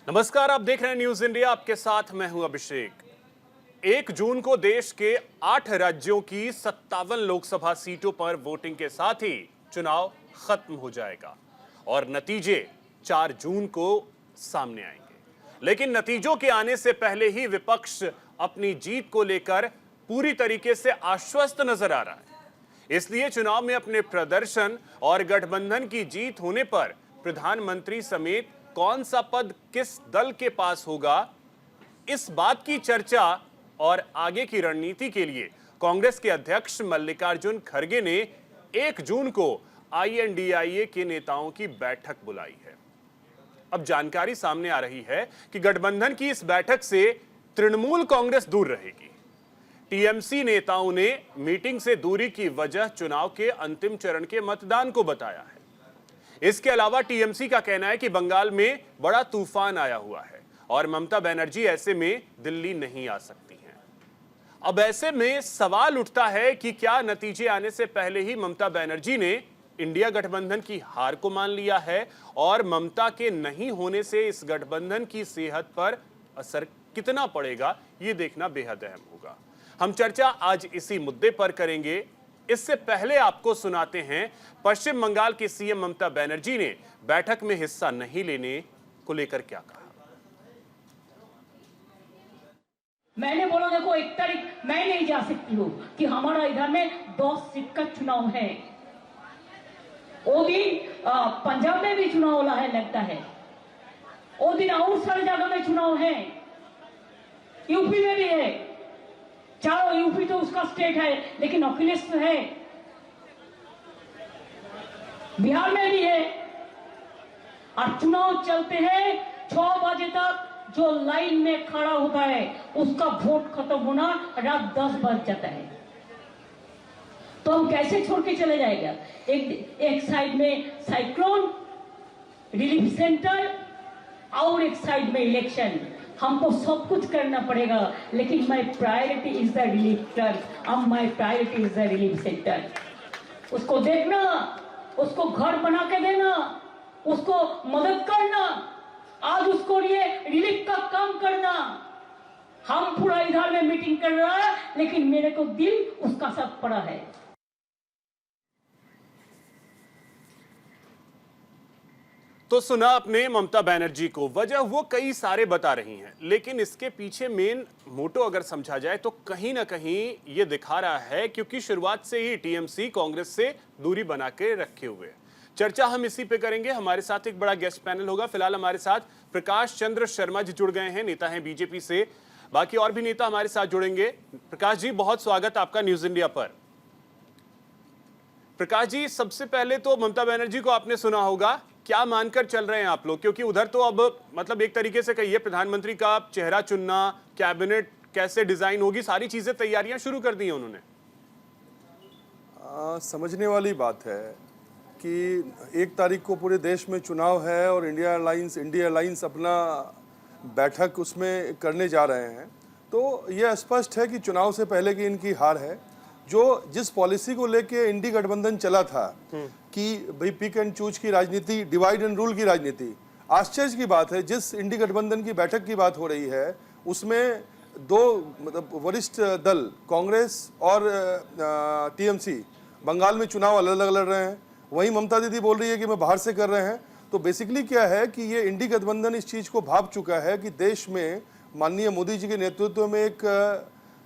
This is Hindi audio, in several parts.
नमस्कार, आप देख रहे हैं न्यूज इंडिया। आपके साथ मैं हूं अभिषेक। 1 जून को देश के 8 राज्यों की 57 लोकसभा सीटों पर वोटिंग के साथ ही चुनाव खत्म हो जाएगा और नतीजे 4 जून को सामने आएंगे। लेकिन नतीजों के आने से पहले ही विपक्ष अपनी जीत को लेकर पूरी तरीके से आश्वस्त नजर आ रहा है। इसलिए चुनाव में अपने प्रदर्शन और गठबंधन की जीत होने पर प्रधानमंत्री समेत कौन सा पद किस दल के पास होगा, इस बात की चर्चा और आगे की रणनीति के लिए कांग्रेस के अध्यक्ष मल्लिकार्जुन खड़गे ने 1 जून को INDIA के नेताओं की बैठक बुलाई है। अब जानकारी सामने आ रही है कि गठबंधन की इस बैठक से तृणमूल कांग्रेस दूर रहेगी। TMC नेताओं ने मीटिंग से दूरी की वजह चुनाव के अंतिम चरण के मतदान को बताया है। इसके अलावा TMC का कहना है कि बंगाल में बड़ा तूफान आया हुआ है और ममता बनर्जी ऐसे में दिल्ली नहीं आ सकती हैं। अब ऐसे में सवाल उठता है कि क्या नतीजे आने से पहले ही ममता बनर्जी ने इंडिया गठबंधन की हार को मान लिया है और ममता के नहीं होने से इस गठबंधन की सेहत पर असर कितना पड़ेगा, ये देखना बेहद अहम होगा। हम चर्चा आज इसी मुद्दे पर करेंगे। इससे पहले आपको सुनाते हैं पश्चिम बंगाल की CM ममता बनर्जी ने बैठक में हिस्सा नहीं लेने को लेकर क्या कहा। मैंने बोला देखो 1 तारीख मैं नहीं जा सकती हूँ कि हमारा इधर में 10 सीट का चुनाव है। वो दिन पंजाब में भी चुनाव वाला है लगता है, वो दिन और सारी जगह में चुनाव है, यूपी में भी है। चारों यूपी तो उसका स्टेट है लेकिन अखिलेश है, बिहार में भी है। और चुनाव चलते हैं 6 बजे तक, जो लाइन में खड़ा होता है उसका वोट खत्म होना रात 10 बज जाता है। तो हम कैसे छोड़ के चले जाएगा? एक साइड में साइक्लोन रिलीफ सेंटर और एक साइड में इलेक्शन। हमको सब कुछ करना पड़ेगा, लेकिन my priority is the relief centre. अब my priority is the relief centre. उसको देखना, उसको घर बना के देना, उसको मदद करना, आज उसको लिए रिलीफ का काम करना। हम पूरा इधर में मीटिंग कर रहा है लेकिन मेरे को दिल उसका साथ पड़ा है। तो सुना आपने ममता बनर्जी को, वजह वो कई सारे बता रही हैं, लेकिन इसके पीछे मेन मोटो अगर समझा जाए तो कहीं ना कहीं ये दिखा रहा है क्योंकि शुरुआत से ही TMC कांग्रेस से दूरी बना के रखे हुए। चर्चा हम इसी पे करेंगे। हमारे साथ एक बड़ा गेस्ट पैनल होगा। फिलहाल हमारे साथ प्रकाश चंद्र शर्मा जी जुड़ गए हैं, नेता हैं BJP से। बाकी और भी नेता हमारे साथ जुड़ेंगे। प्रकाश जी, बहुत स्वागत आपका न्यूज इंडिया पर। प्रकाश जी, सबसे पहले तो ममता बनर्जी को आपने सुना होगा, क्या मानकर चल रहे हैं आप लोग? क्योंकि उधर तो अब मतलब एक तरीके से कहिए प्रधानमंत्री का चेहरा चुनना, कैबिनेट कैसे डिजाइन होगी, सारी चीजें तैयारियां शुरू कर दी हैं उन्होंने। समझने वाली बात है कि 1 तारीख को पूरे देश में चुनाव है और इंडिया एयरलाइंस अपना बैठक उसमें करने जा रहे हैं। तो यह स्पष्ट है कि चुनाव से पहले की इनकी हार है। जो जिस पॉलिसी को लेके इंडी गठबंधन चला था कि भाई पिक एंड चूज की राजनीति, डिवाइड एंड रूल की राजनीति, आश्चर्य की बात है जिस इंडी गठबंधन की बैठक की बात हो रही है उसमें 2 मतलब वरिष्ठ दल कांग्रेस और TMC बंगाल में चुनाव अलग अलग लड़ रहे हैं। वहीं ममता दीदी बोल रही है कि मैं बाहर से कर रहे हैं। तो बेसिकली क्या है कि ये इंडी गठबंधन इस चीज़ को भाप चुका है कि देश में माननीय मोदी जी के नेतृत्व में एक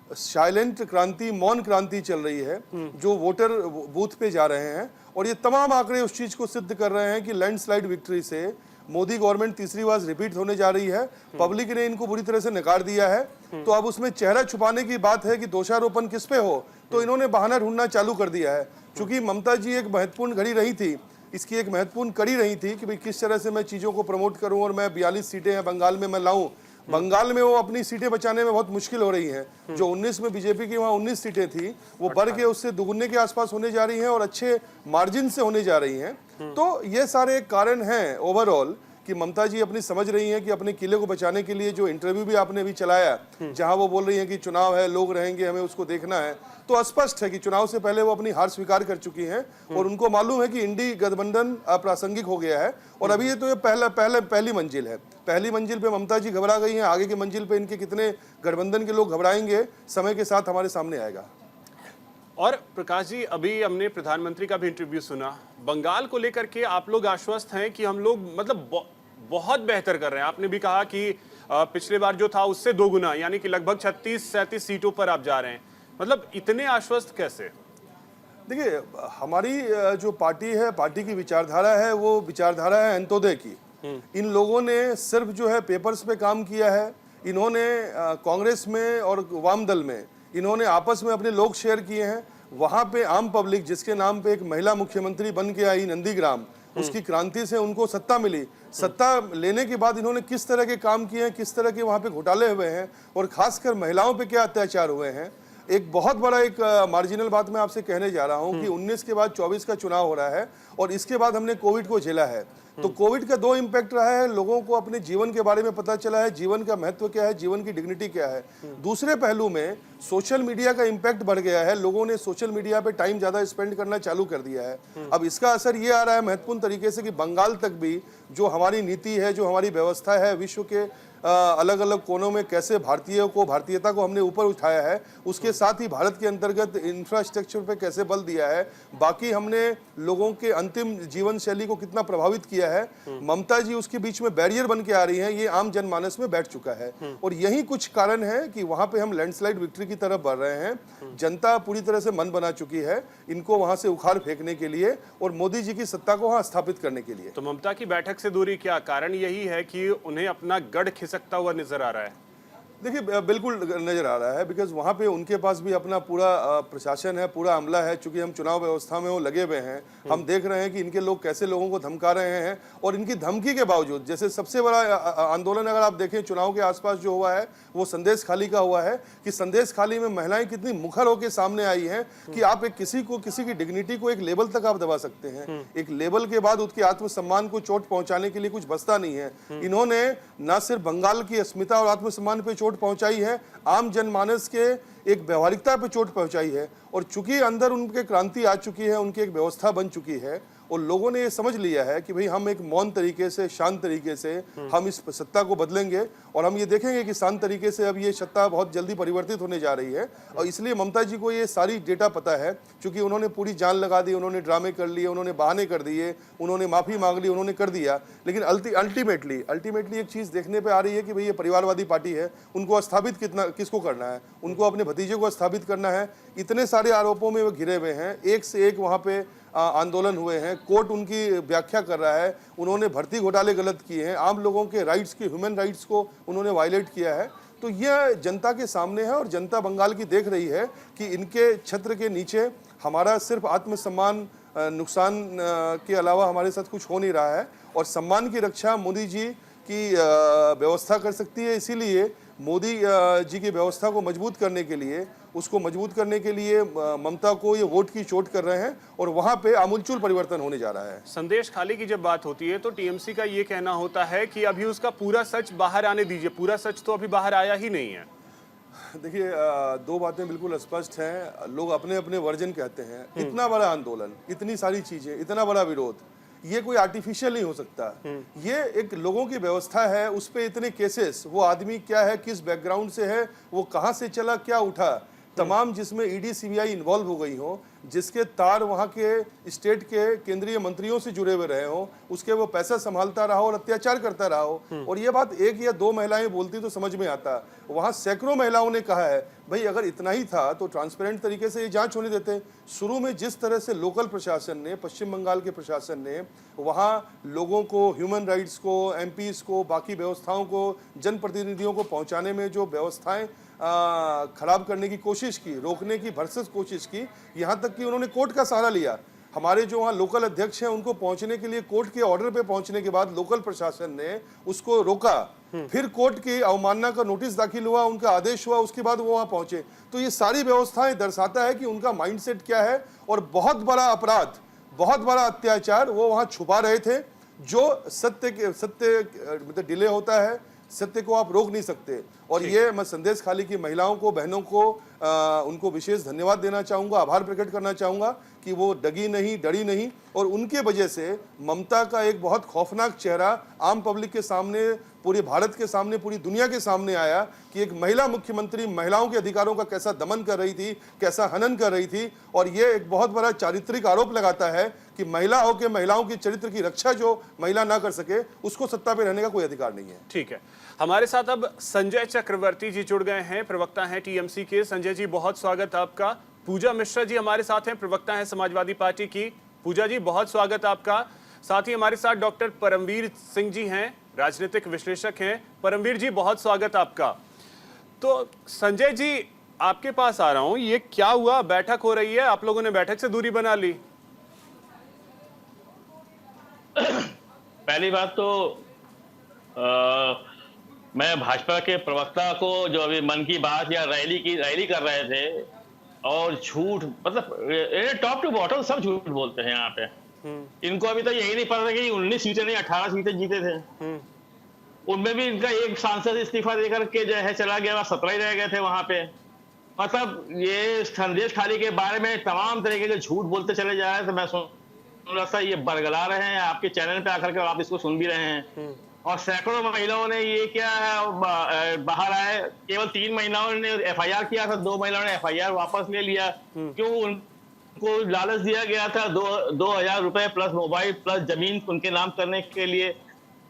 साइलेंट क्रांति, मौन क्रांति चल रही है, जो वोटर बूथ पे जा रहे हैं। और ये तमाम आंकड़े उस चीज को सिद्ध कर रहे हैं कि लैंडस्लाइड विक्ट्री से मोदी गवर्नमेंट तीसरी बार रिपीट होने जा रही है। पब्लिक ने इनको बुरी तरह से नकार दिया है। तो अब उसमें चेहरा छुपाने की बात है कि दोषारोपण किस पे हो, तो इन्होंने बहाना ढूंढना चालू कर दिया है। चूंकि ममता जी एक महत्वपूर्ण घड़ी रही थी, इसकी एक महत्वपूर्ण कड़ी रही थी कि भाई किस तरह से मैं चीजों को प्रमोट करूं और मैं 42 सीटें हैं बंगाल में मैं लाऊं। बंगाल में वो अपनी सीटें बचाने में बहुत मुश्किल हो रही हैं। जो 19 में बीजेपी की वहाँ 19 सीटें थी, वो बढ़ के उससे दुगुने के आसपास होने जा रही हैं और अच्छे मार्जिन से होने जा रही हैं। तो ये सारे कारण हैं ओवरऑल कि ममता जी अपनी समझ रही हैं कि अपने किले को बचाने के लिए जो इंटरव्यू भी आपने अभी चलाया, जहां वो बोल रही हैं कि चुनाव है, लोग रहेंगे, हमें उसको देखना है, तो स्पष्ट है कि चुनाव से पहले वो अपनी हार स्वीकार कर चुकी हैं और उनको मालूम है कि इंडी गठबंधन अप्रासंगिक हो गया है। और अभी ये तो ये पहली मंजिल है। पहली मंजिल पे ममता जी घबरा गई हैं, आगे की मंजिल पे इनके कितने गठबंधन के लोग घबराएंगे, समय के साथ हमारे सामने आएगा। और प्रकाश जी, अभी हमने प्रधानमंत्री का भी इंटरव्यू सुना। बंगाल को लेकर के आप लोग आश्वस्त हैं कि हम लोग मतलब बहुत बेहतर कर रहे हैं। आपने भी कहा कि पिछले बार जो था उससे 2 गुना, यानी कि लगभग 36-37 सीटों पर आप जा रहे हैं। मतलब इतने आश्वस्त कैसे? देखिए, हमारी जो पार्टी है, पार्टी की विचारधारा है, वो विचारधारा है अंत्योदय की। इन लोगों ने सिर्फ जो है पेपर्स पे काम किया है। इन्होंने कांग्रेस में और वाम दल में इन्होंने आपस में अपने लोग शेयर किए हैं। वहां पे आम पब्लिक, जिसके नाम पे एक महिला मुख्यमंत्री बन के आई नंदीग्राम, उसकी क्रांति से उनको सत्ता मिली। सत्ता लेने के बाद इन्होंने किस तरह के काम किए हैं, किस तरह के वहां पे घोटाले हुए हैं और खासकर महिलाओं पे क्या अत्याचार हुए हैं। एक बहुत बड़ा एक मार्जिनल बात मैं आपसे कहने जा रहा हूं कि 19 के बाद 24 का चुनाव हो रहा है और इसके बाद हमने कोविड को झेला है। तो कोविड का 2 इम्पैक्ट रहा है। लोगों को अपने जीवन के बारे में पता चला है, जीवन का महत्व क्या है, जीवन की डिग्निटी क्या है। दूसरे पहलू में सोशल मीडिया का इम्पैक्ट बढ़ गया है। लोगों ने सोशल मीडिया पे टाइम ज्यादा स्पेंड करना चालू कर दिया है। अब इसका असर ये आ रहा है महत्वपूर्ण तरीके से कि बंगाल तक भी जो हमारी नीति है, जो हमारी व्यवस्था है, विश्व के अलग अलग कोनों में कैसे भारतीयता को हमने ऊपर उठाया है, उसके साथ ही भारत के अंतर्गत इंफ्रास्ट्रक्चर पे कैसे बल दिया है, बाकी हमने लोगों के अंतिम जीवन शैली को कितना प्रभावित किया है। ममता जी उसके बीच में बैरियर बन के आ रही हैं, ये आम जनमानस में बैठ चुका है और यही कुछ कारण है कि वहां पे हम लैंडस्लाइड विक्ट्री की तरफ बढ़ रहे हैं। जनता पूरी तरह से मन बना चुकी है इनको वहां से उखाड़ फेंकने के लिए और मोदी जी की सत्ता को वहां स्थापित करने के लिए। तो ममता की बैठक से दूरी क्या कारण यही है कि उन्हें अपना गढ़ खिसकता हुआ नजर आ रहा है? देखिए, बिल्कुल नजर आ रहा है, बिकॉज वहाँ पे उनके पास भी अपना पूरा प्रशासन है, पूरा अमला है। चूंकि हम चुनाव व्यवस्था में वो लगे हुए हैं, हम देख रहे हैं कि इनके लोग कैसे लोगों को धमका रहे हैं और इनकी धमकी के बावजूद, जैसे सबसे बड़ा आंदोलन अगर आप देखें चुनाव के आसपास जो हुआ है वो संदेश खाली का हुआ है कि संदेश खाली में महिलाएं कितनी मुखर होकर सामने आई हैं कि आप एक किसी की डिग्निटी को एक लेवल तक आप दबा सकते हैं। एक लेवल के बाद उसके आत्मसम्मान को चोट पहुंचाने के लिए कुछ बचता नहीं है। इन्होंने न सिर्फ बंगाल की अस्मिता और आत्मसम्मान पे चोट पहुंचाई है, आम जनमानस के एक व्यवहारिकता पे चोट पहुंचाई है। और चूंकि अंदर उनके क्रांति आ चुकी है, उनकी एक व्यवस्था बन चुकी है और लोगों ने ये समझ लिया है कि भाई हम एक मौन तरीके से, शांत तरीके से हम इस सत्ता को बदलेंगे और हम ये देखेंगे कि शांत तरीके से अब ये सत्ता बहुत जल्दी परिवर्तित होने जा रही है। और इसलिए ममता जी को ये सारी डेटा पता है, क्योंकि उन्होंने पूरी जान लगा दी, उन्होंने ड्रामे कर लिए, उन्होंने बहाने कर दिए, उन्होंने माफी मांग ली, उन्होंने कर दिया। लेकिन अल्टीमेटली एक चीज देखने पे आ रही है कि भाई ये परिवारवादी पार्टी है, उनको स्थापित किसको करना है, उनको अपने भतीजे को स्थापित करना है। इतने सारे आरोपों में वो घिरे हुए हैं, एक से एक वहां पे आंदोलन हुए हैं, कोर्ट उनकी व्याख्या कर रहा है, उन्होंने भर्ती घोटाले गलत किए हैं, आम लोगों के राइट्स की, ह्यूमन राइट्स को उन्होंने वायलेट किया है। तो यह जनता के सामने है और जनता बंगाल की देख रही है कि इनके छत्र के नीचे हमारा सिर्फ आत्मसम्मान नुकसान के अलावा हमारे साथ कुछ हो नहीं रहा है और सम्मान की रक्षा मोदी जी की व्यवस्था कर सकती है। इसीलिए मोदी जी की व्यवस्था को मजबूत करने के लिए, उसको मजबूत करने के लिए ममता को ये वोट की चोट कर रहे हैं और वहां पे आमूलचूल परिवर्तन होने जा रहा है। संदेश खाली की जब बात होती है तो टीएमसी का ये कहना होता है कि अभी उसका पूरा सच बाहर आने दीजिए। पूरा सच तो अभी बाहर आया ही नहीं है। देखिए, 2 बातें बिल्कुल स्पष्ट हैं। लोग अपने अपने वर्जन कहते हैं। इतना बड़ा आंदोलन, इतनी सारी चीजें, इतना बड़ा विरोध, ये कोई आर्टिफिशियल नहीं हो सकता। ये एक लोगों की व्यवस्था है, उस पे इतने केसेस, वो आदमी क्या है, किस बैकग्राउंड से है, वो कहां से चला, क्या उठा, तमाम जिसमें ईडी सीबीआई इन्वॉल्व हो गई हो, जिसके तार वहां के स्टेट के केंद्रीय मंत्रियों से जुड़े हुए रहे हो, उसके वो पैसा संभालता रहा और अत्याचार करता रहा हो। और ये बात 1 या 2 महिलाएं बोलती तो समझ में आता, वहां सैकड़ों महिलाओं ने कहा है भाई अगर इतना ही था तो ट्रांसपेरेंट तरीके से ये जांच होने देते। शुरू में जिस तरह से लोकल प्रशासन ने, पश्चिम बंगाल के प्रशासन ने वहां लोगों को, ह्यूमन राइट्स को, एमपीज को, बाकी व्यवस्थाओं को, जनप्रतिनिधियों को पहुंचाने में जो व्यवस्थाएं खराब करने की कोशिश की, रोकने की भरसक कोशिश की, यहाँ तक कि उन्होंने कोर्ट का सहारा लिया। हमारे जो वहाँ लोकल अध्यक्ष हैं उनको पहुंचने के लिए कोर्ट के ऑर्डर पे पहुंचने के बाद लोकल प्रशासन ने उसको रोका, फिर कोर्ट की अवमानना का नोटिस दाखिल हुआ, उनका आदेश हुआ, उसके बाद वो वहाँ पहुंचे। तो ये सारी व्यवस्थाएं दर्शाता है कि उनका माइंडसेट क्या है और बहुत बड़ा अपराध, बहुत बड़ा अत्याचार वो वहाँ छुपा रहे थे। जो सत्य मतलब डिले होता है, सत्य को आप रोक नहीं सकते। और ये मैं संदेश खाली की महिलाओं को, बहनों को उनको विशेष धन्यवाद देना चाहूँगा, आभार प्रकट करना चाहूँगा कि वो डगी नहीं, डरी नहीं, और उनके वजह से ममता का एक बहुत खौफनाक चेहरा आम पब्लिक के सामने, पूरे भारत के सामने, पूरी दुनिया के सामने आया कि एक महिला मुख्यमंत्री महिलाओं के अधिकारों का कैसा दमन कर रही थी, कैसा हनन कर रही थी। और ये एक बहुत बड़ा चारित्रिक आरोप लगाता है कि महिला होकर महिलाओं की चरित्र की रक्षा जो महिला ना कर सके, उसको सत्ता पे रहने का कोई अधिकार नहीं है। ठीक है, हमारे साथ अब संजय चक्रवर्ती जी जुड़ गए हैं, प्रवक्ता हैं टीएमसी के। संजय जी, बहुत स्वागत आपका। पूजा मिश्रा जी हमारे साथ हैं, प्रवक्ता हैं समाजवादी पार्टी की। पूजा जी, बहुत स्वागत आपका। साथ ही हमारे साथ डॉक्टर परमवीर सिंह जी हैं, राजनीतिक विश्लेषक हैं। परमवीर जी, बहुत स्वागत आपका। तो संजय जी, आपके पास आ रहा हूं, ये क्या हुआ? बैठक हो रही है, आप लोगों ने बैठक से दूरी बना ली। पहली बात तो मैं भाजपा के प्रवक्ता को, जो अभी मन की बात या रैली कर रहे थे, और झूठ, मतलब टॉप टू बॉटम सब झूठ बोलते हैं यहाँ पे। इनको अभी तो यही नहीं पता कि 19 सीटें नहीं 18 सीटें जीते थे। उनमें भी इनका एक सांसद इस्तीफा देकर के जो है चला गया, 17 ही रह गए थे वहां पे। मतलब ये संदेश खाली के बारे में तमाम तरीके के झूठ बोलते चले जा रहे हैं। तो मैं सुन रहा था, ये बरगला रहे हैं आपके चैनल पे आकर के, और आप इसको सुन भी रहे हैं। और सैकड़ों महिलाओं ने ये क्या है, बाहर आए। केवल 3 महिलाओं ने एफआईआर किया था, 2 महिलाओं ने एफआईआर वापस ले लिया। क्यों? उनको लालच दिया गया था 2,000 रुपए प्लस मोबाइल प्लस जमीन उनके नाम करने के लिए।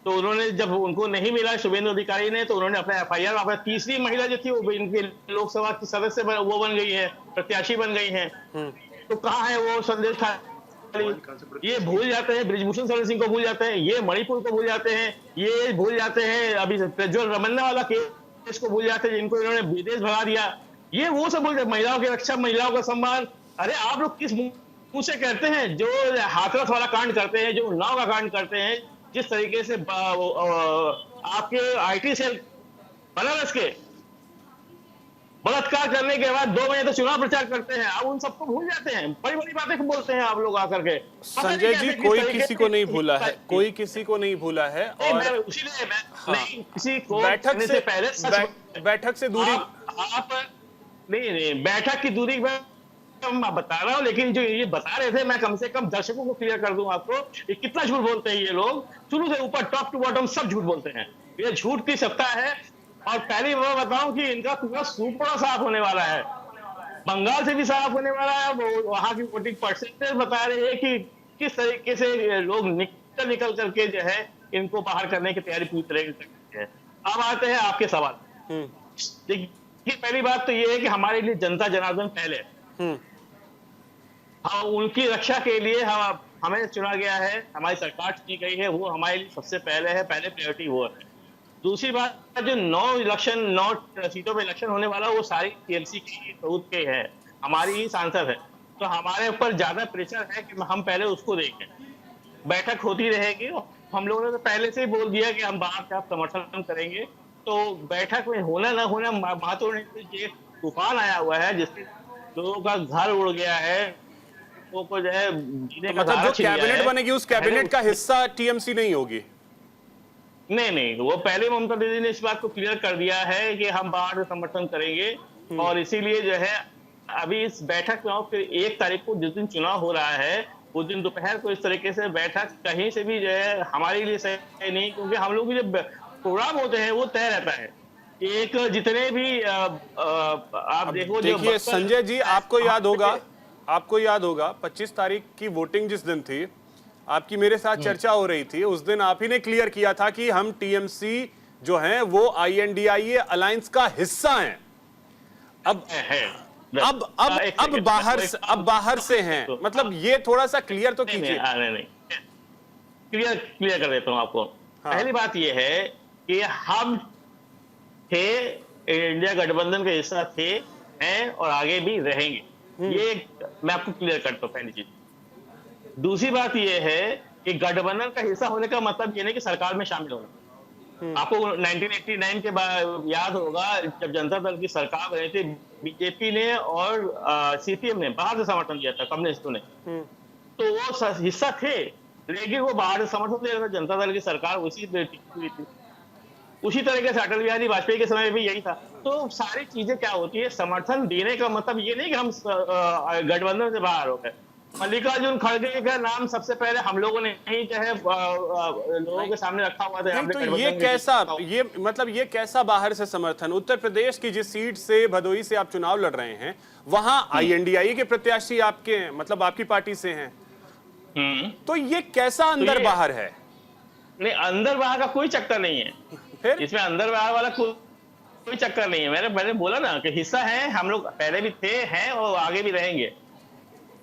तो उन्होंने, जब उनको नहीं मिला शुभेंदु अधिकारी ने, तो उन्होंने अपना एफआईआर वापस। तीसरी महिला जो थी वो इनके लोकसभा की सदस्य वो बन गई है, प्रत्याशी बन गई है। तो कहाँ है वो संदेश खाली? ये भूल जाते हैं ब्रिजभूषण शरण सिंह को, भूल जाते हैं ये मणिपुर को, भूल जाते हैं ये, भूल जाते हैं अभी प्रज्वल रमन्ना वाला केस को, भूल जाते हैं जिनको इन्होंने विदेश भगा दिया। ये वो सब भूल जाते। महिलाओं की रक्षा, महिलाओं का सम्मान। अरे आप लोग किस मुंह से कहते हैं? जो हाथरस वाला कांड करते हैं, जो उन्नाव का कांड करते हैं, जिस तरीके से आपके आईटी सेल बनारस के बलात्कार करने के बाद 2 महीने तो चुनाव प्रचार करते हैं, आप उन सबको भूल जाते हैं। बड़ी बड़ी बातें बोलते हैं आप लोग आकर के। संजय जी, कोई किसी को नहीं भूला है, कोई किसी को नहीं भूला है। और इसीलिए मैं नहीं किसी को बैठक से दूरी, आप नहीं, बैठक की दूरी मैं बता रहा हूँ, लेकिन जो ये बता रहे थे, मैं कम से कम दर्शकों को क्लियर कर दूं आपको, ये कितना झूठ बोलते हैं ये लोग। शुरू से ऊपर, टॉप टू बॉटम सब झूठ बोलते हैं। ये झूठ की सत्ता है। और पहली मैं बताऊं कि इनका पूरा सूपड़ा साफ होने वाला है, बंगाल से भी साफ होने वाला है। वो वहां की वोटिंग परसेंटेज बता रहे हैं कि किस तरीके से लोग निकल करके जो है इनको बाहर करने की तैयारी पूरी तरह से है। अब आते हैं आपके सवाल। देखिए, पहली बात तो ये है कि हमारे लिए जनता जनार्दन पहले, हाँ, उनकी रक्षा के लिए हमें चुना गया है, हमारी सरकार चुनी गई है, वो हमारे लिए सबसे पहले है, पहले प्रायोरिटी वो है। दूसरी बात, जो 9 सीटों पे इलेक्शन होने वाला, वो सारी टीएमसी की खुद के है, हमारी ही सांसद है। तो हमारे ऊपर ज्यादा प्रेशर है कि हम पहले उसको देखें। बैठक होती रहेगी, हम लोगों ने तो पहले से ही बोल दिया कि हम बाहर का समर्थन करेंगे। तो बैठक में होना ना होना महत्वपूर्ण। ये तूफान आया हुआ है जिससे लोगों का घर उड़ गया है, वो को जो है जीने का, मतलब जो कैबिनेट बनेगी उस कैबिनेट का हिस्सा टीएमसी नहीं होगी। नहीं, वो पहले ममता दीदी ने इस बात को क्लियर कर दिया है कि हम बाहर से समर्थन करेंगे। और इसीलिए जो है अभी इस बैठक में, फिर 1 तारीख को जिस दिन चुनाव हो रहा है, उस दिन दोपहर को इस तरीके से बैठक कहीं से भी जो है हमारे लिए सही नहीं, क्योंकि हम लोग के जो प्रोग्राम होते हैं वो तय रहता है। एक जितने भी आप देखो, देखिए संजय जी, आपको याद होगा 25 तारीख की वोटिंग जिस दिन थी, आपकी मेरे साथ चर्चा हो रही थी, उस दिन आप ही ने क्लियर किया था कि हम टीएमसी जो हैं वो INDIA अलायंस का हिस्सा हैं। अब बाहर से हैं, मतलब ये थोड़ा सा क्लियर तो कीजिए। नहीं, क्लियर कर देता हूं आपको। पहली बात ये है कि हम थे, इंडिया गठबंधन का हिस्सा थे, हैं और आगे भी रहेंगे। ये मैं आपको क्लियर करता हूं, पहली चीज। दूसरी बात यह है कि गठबंधन का हिस्सा होने का मतलब ये नहीं कि सरकार में शामिल होना। आपको 1989 के बाद याद होगा, जब जनता दल की सरकार बनी थी, बीजेपी ने और CPM ने बाहर से समर्थन दिया था, कम्युनिस्टों ने, तो वो हिस्सा थे, लेकिन वो बाहर से समर्थन दे रहा था, जनता दल की सरकार उसी हुई थी। उसी तरीके से अटल बिहारी वाजपेयी के समय में भी यही था। तो सारी चीजें क्या होती है, समर्थन देने का मतलब ये नहीं कि हम गठबंधन से बाहर हो गए। मल्लिकार्जुन खड़गे का नाम सबसे पहले हम लोगों ने ही जो है लोगों के सामने रखा हुआ था। नहीं, तो ये कैसा, ये मतलब ये कैसा बाहर से समर्थन? उत्तर प्रदेश की जिस सीट से, भदोही से आप चुनाव लड़ रहे हैं, वहां INDIE के प्रत्याशी आपके, मतलब आपकी पार्टी से हैं, तो ये कैसा अंदर बाहर है? नहीं, अंदर बाहर का कोई चक्कर नहीं है, फिर इसमें अंदर बाहर वाला कोई चक्कर नहीं है। मैंने बोला ना कि हिस्सा है, हम लोग पहले भी थे, हैं और आगे भी रहेंगे।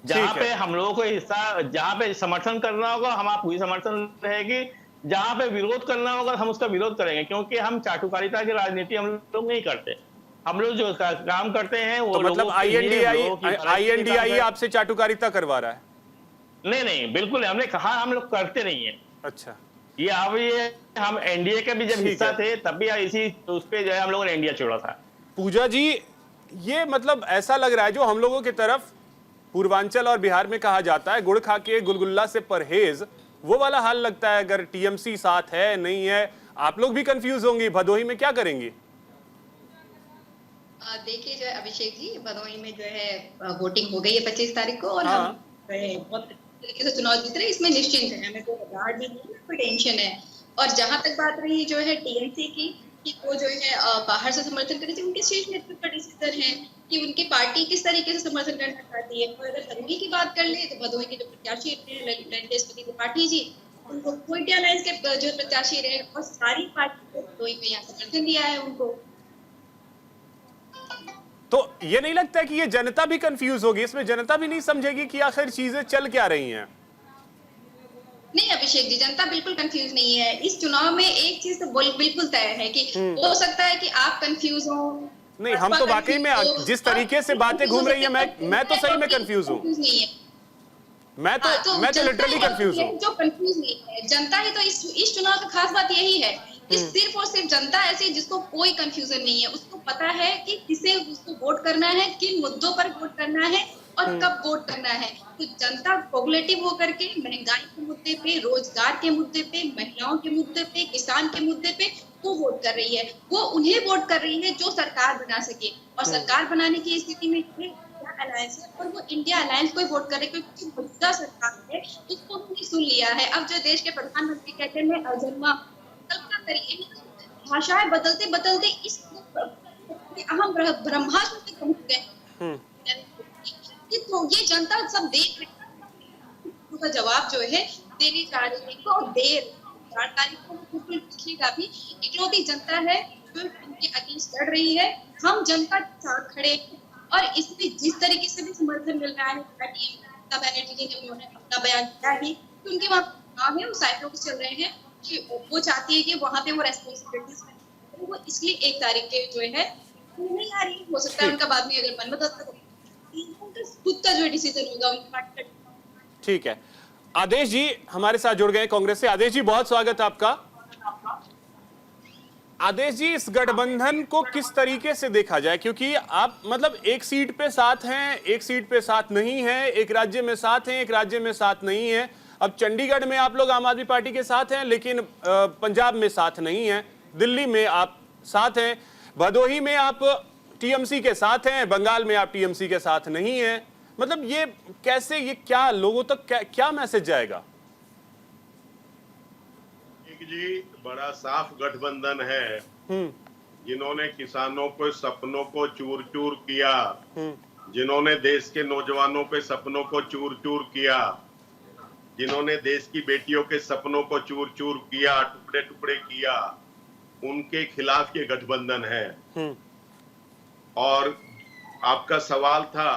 जहां पे हम लोगों को हिस्सा, जहां पे समर्थन करना होगा हमारा पूरी समर्थन रहेगी, जहां पे विरोध करना होगा हम उसका विरोध करेंगे, क्योंकि हम चाटुकारिता की राजनीति हम लोग नहीं करते। हम लोग जो काम करते हैं वो तो मतलब INDIE आपसे चाटुकारिता करवा रहा है? नहीं, बिल्कुल हमने कहा हम लोग करते नहीं है। अच्छा, ये हम NDA के भी जब हिस्सा थे तब भी इसी उस पे जो है हम लोगों ने इंडिया छोड़ा था। पूजा जी, ये मतलब ऐसा लग रहा है, जो हम लोगों की तरफ पूर्वांचल और बिहार में कहा जाता है गुड़ खा के गुलगुल्ला से परहेज, वो वाला हाल लगता है। अगर TMC साथ है नहीं है, आप लोग भी कंफ्यूज होंगी। भदोही में क्या करेंगी? देखिए जो है अभिषेक जी, भदोही में जो है वोटिंग हो गई है 25 तारीख को, और हम बहुत तरीके से चुनाव जीत रहे, इसमें निश्चिंत है, हमें कोई घबराहट भी नहीं है, कोई टेंशन है। और जहां तक बात रही जो है TMC की, कि वो जो है बाहर से समर्थन करे, उनके शीर्ष नेतृत्व का डिसीजन है कि उनकी पार्टी किस तरीके से समर्थन करना चाहती है। और अगर भदोही की बात कर ले तो भदोही के जो प्रत्याशी रहे ललितेश्वरी त्रिपाठी जी, उनको इंडिया अलायंस के जो प्रत्याशी रहे, और सारी पार्टी को भदोही में यहाँ समर्थन दिया है उनको। तो ये नहीं लगता है कि ये जनता भी कंफ्यूज होगी? इसमें जनता भी नहीं समझेगी कि आखिर चीजें चल क्या रही हैं? नहीं अभिषेक जी, जनता बिल्कुल कंफ्यूज नहीं है। इस चुनाव में एक चीज तो बिल्कुल तय है कि हो सकता है कि आप कंफ्यूज हो। नहीं, हम तो वाकई में जिस तरीके से बातें घूम रही है, मैं तो सही में कंफ्यूज हूँ। मैं तो लिटरली कंफ्यूज हूँ। जो कंफ्यूज नहीं है जनता ही तो इस चुनाव की खास बात यही है कि सिर्फ और सिर्फ जनता ऐसी जिसको कोई कंफ्यूजन नहीं है, उसको पता है कि किसे उसको वोट करना है, किन मुद्दों पर वोट करना है और कब वोट करना है। तो जनता पॉपुलेटिव होकर के महंगाई के मुद्दे पे, रोजगार के मुद्दे पे, महिलाओं के मुद्दे पे, किसान के मुद्दे पे वो वोट कर रही है। वो उन्हें वोट कर रही है जो सरकार बना सके, और सरकार बनाने की स्थिति में इंडिया अलायंस है, और वो इंडिया अलायंस को वोट करे, क्योंकि मौजूदा सरकार है उसको उन्होंने सुन लिया है। अब जो देश के प्रधानमंत्री कहते हैं अजन्मा, कल्पना करिए भाषाएं बदलते बदलते इस अहम ब्रह्मास्त्र तक पहुंच गए। तो ये जनता सब देख रही है, उसका जवाब जो है देने जा रही है, और देर 4 तारीख को बिल्कुल दिखेगा भी। इकलौती जनता है जो इनके अगेंस्ट लड़ रही है। हम जनता के साथ खड़े हैं, और इसमें जिस तरीके से भी समर्थन मिल रहा है, ममता बनर्जी जी ने उन्होंने अपना बयान दिया है कि उनके वहाँ काम है, वो साइकिलों को चल रहे हैं, कि वो चाहती है कि वहाँ पे वो रेस्पॉन्सिबिलिटीज, वो इसलिए 1 तारीख के जो है नहीं आ रही। हो सकता है उनका बाद में अगर मन बदलता तो खुद का जो डिसीजन होगा उनका। ठीक है, आदेश जी हमारे साथ जुड़ गए कांग्रेस से। आदेश जी, बहुत स्वागत है आपका। आदेश जी, इस गठबंधन को किस तरीके से देखा जाए? क्योंकि आप मतलब एक सीट पे साथ हैं, एक सीट पे साथ नहीं है, एक राज्य में साथ हैं, एक राज्य में साथ नहीं है। अब चंडीगढ़ में आप लोग आम आदमी पार्टी के साथ हैं, लेकिन पंजाब में साथ नहीं है, दिल्ली में आप साथ हैं, भदोही में आप TMC के साथ हैं, बंगाल में आप TMC के साथ नहीं हैं। मतलब ये कैसे, ये क्या लोगों तक क्या मैसेज जाएगा? जी, बड़ा साफ गठबंधन है, जिन्होंने किसानों के सपनों को चूर चूर किया, जिन्होंने देश के नौजवानों के सपनों को चूर चूर किया, जिन्होंने देश की बेटियों के सपनों को चूर चूर किया, टुकड़े टुकड़े किया, उनके खिलाफ ये गठबंधन है। और आपका सवाल था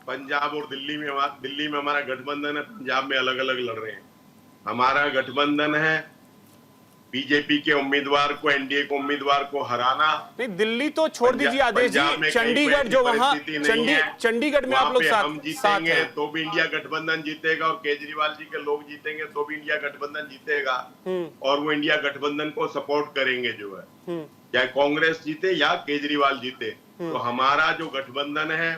पंजाब और दिल्ली में हमारा गठबंधन है, पंजाब में अलग अलग लड़ रहे हैं। हमारा गठबंधन है बीजेपी के उम्मीदवार को, NDA को उम्मीदवार को हराना। नहीं, दिल्ली तो छोड़ दीजिए आदेश जी, चंडीगढ़ जो वहाँ चंडीगढ़ में आप लोग हम जीतेंगे तो भी इंडिया गठबंधन जीतेगा, और केजरीवाल जी के लोग जीतेंगे तो भी इंडिया गठबंधन जीतेगा, और वो इंडिया गठबंधन को सपोर्ट करेंगे जो है, चाहे कांग्रेस जीते या केजरीवाल जीते। तो हमारा जो गठबंधन है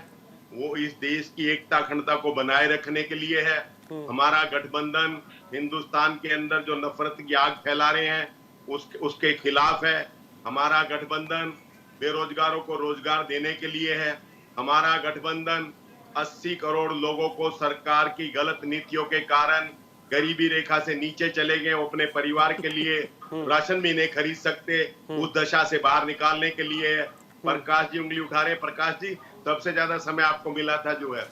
वो इस देश की एकता अखंडता को बनाए रखने के लिए है। हमारा गठबंधन हिंदुस्तान के अंदर जो नफरत की आग फैला रहे हैं उसके खिलाफ है। हमारा गठबंधन बेरोजगारों को रोजगार देने के लिए है। हमारा गठबंधन 80 करोड़ लोगों को सरकार की गलत नीतियों के कारण गरीबी रेखा से नीचे चले गए, अपने परिवार के लिए राशन भी नहीं खरीद सकते, उस दशा से बाहर निकालने के लिए है। प्रकाश जी उंगली उठा रहे हैं। प्रकाश जी, सबसे ज्यादा समय आपको मिला था जो है,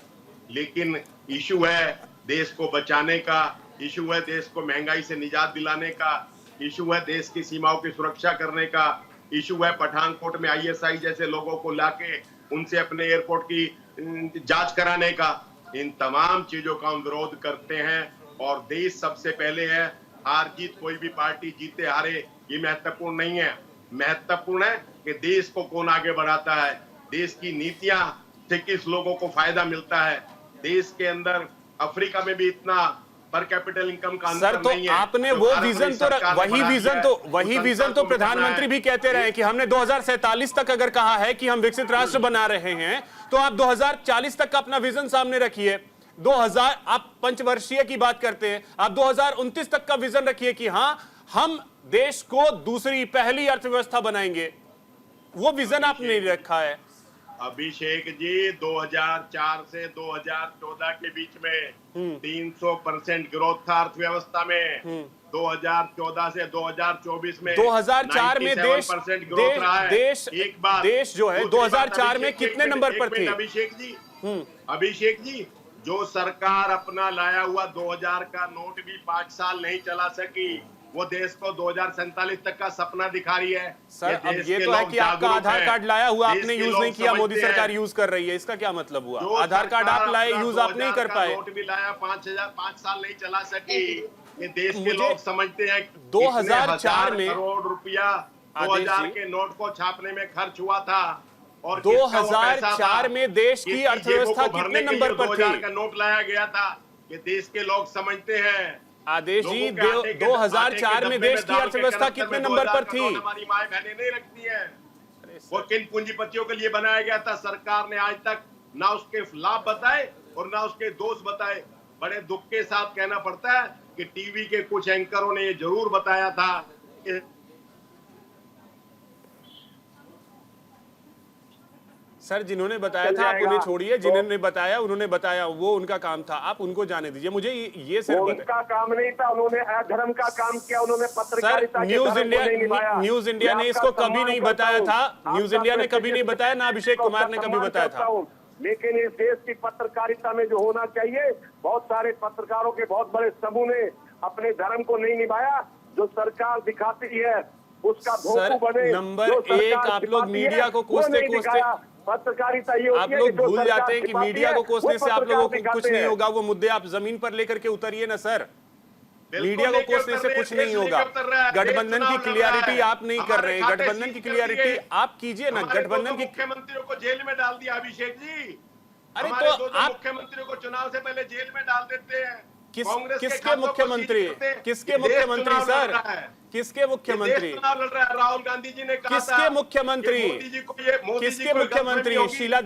लेकिन इशू है देश को बचाने का, इशू है देश को महंगाई से निजात दिलाने का, इशू है देश की सीमाओं की सुरक्षा करने का, इशू है पठानकोट में ISI जैसे लोगों को लाके उनसे अपने एयरपोर्ट की जांच कराने का। इन तमाम चीजों का हम विरोध करते हैं और देश सबसे पहले है। हार जीत कोई भी पार्टी जीते हारे ये महत्वपूर्ण नहीं है, महत्वपूर्ण है कि देश को कौन आगे बढ़ाता है, देश की नीतियां से किस लोगों को फायदा मिलता है। देश के अंदर अफ्रीका में भी इतना पर कैपिटल इनकम का अंतर सर, तो नहीं है। आपने वो विजन तो वही विजन तो प्रधानमंत्री भी कहते रहे कि हमने 2047 तक अगर कहा है कि हम विकसित राष्ट्र बना रहे हैं, तो आप 2040 तक का अपना विजन सामने रखिए। 2000 आप पंचवर्षीय की बात करते हैं, आप 2029 तक का विजन रखिए कि हां हम देश को पहली अर्थव्यवस्था बनाएंगे। वो विजन आपने नहीं रखा है। अभिषेक जी, 2004 से 2014 के बीच में 300% ग्रोथ था अर्थव्यवस्था में। 2014 से 2024 में 2004 में देश ग्रोथ रहा है। एक बात, देश जो है 2004 में कितने नंबर पर थी? अभिषेक जी, जो सरकार अपना लाया हुआ 2000 का नोट भी 5 साल नहीं चला सकी, वो देश को 2047 तक का सपना दिखा रही है। सर, अब ये तो है कि आपका आधार कार्ड लाया हुआ आपने यूज नहीं किया, मोदी सरकार यूज कर रही है, इसका क्या मतलब हुआ? आधार कार्ड आप लाए, यूज आप नहीं कर पाए। नोट भी लाया, 5 साल नहीं चला सकी। ये देश के लोग समझते हैं 2004 में करोड़ रुपया 2000 के नोट को छापने में खर्च हुआ था। और 2004 में देश की अर्थव्यवस्था कितने नंबर पर थी? 2000 का नोट लाया गया था। ये देश के लोग समझते हैं। आदेश जी, 2004 में देश की अर्थव्यवस्था कितने नंबर पर थी? हमारी माए बहनें नहीं रखती हैं। वो किन पूंजीपतियों के लिए बनाया गया था? सरकार ने आज तक ना उसके लाभ बताए और ना उसके दोष बताए। बड़े दुख के साथ कहना पड़ता है कि टीवी के कुछ एंकरों ने ये जरूर बताया था कि सर, जिन्होंने बताया था आप उन्हें छोड़िए, जिन्होंने बताया उन्होंने बताया, वो उनका काम था, आप उनको जाने दीजिए। मुझे ये सिर्फ उनका काम नहीं था, उन्होंने धर्म का काम किया, उन्होंने पत्रकारिता के धर्म को नहीं निभाया। न्यूज इंडिया ने इसको कभी नहीं बताया था, न्यूज इंडिया ने कभी नहीं बताया, ना अभिषेक कुमार ने कभी बताया था। लेकिन इस देश की पत्रकारिता में जो होना चाहिए, बहुत सारे पत्रकारों के बहुत बड़े समूह ने अपने धर्म को नहीं निभाया। जो सरकार दिखाती है उसका भोंपू बने। नंबर एक, आप लोग मीडिया को कोसते पत्रकारिता ये होती है, आप लोग भूल जाते हैं कि मीडिया को कोसने से आप लोगों को कुछ नहीं होगा। वो मुद्दे आप जमीन पर लेकर के उतरिए ना सर। मीडिया को कोसने से कुछ नहीं होगा। गठबंधन की क्लियरिटी आप नहीं कर रहे हैं, गठबंधन की क्लियरिटी आप कीजिए ना। गठबंधन की मुख्यमंत्रियों को जेल में डाल दिया अभिषेक जी। अरे तो आप मुख्यमंत्रियों को चुनाव से पहले जेल में डाल देते हैं। किसके मुख्यमंत्री? किसके मुख्यमंत्री सर? किसके मुख्यमंत्री? राहुल गांधी जी ने कहा किसके मुख्यमंत्री? किसके मुख्यमंत्री? शीला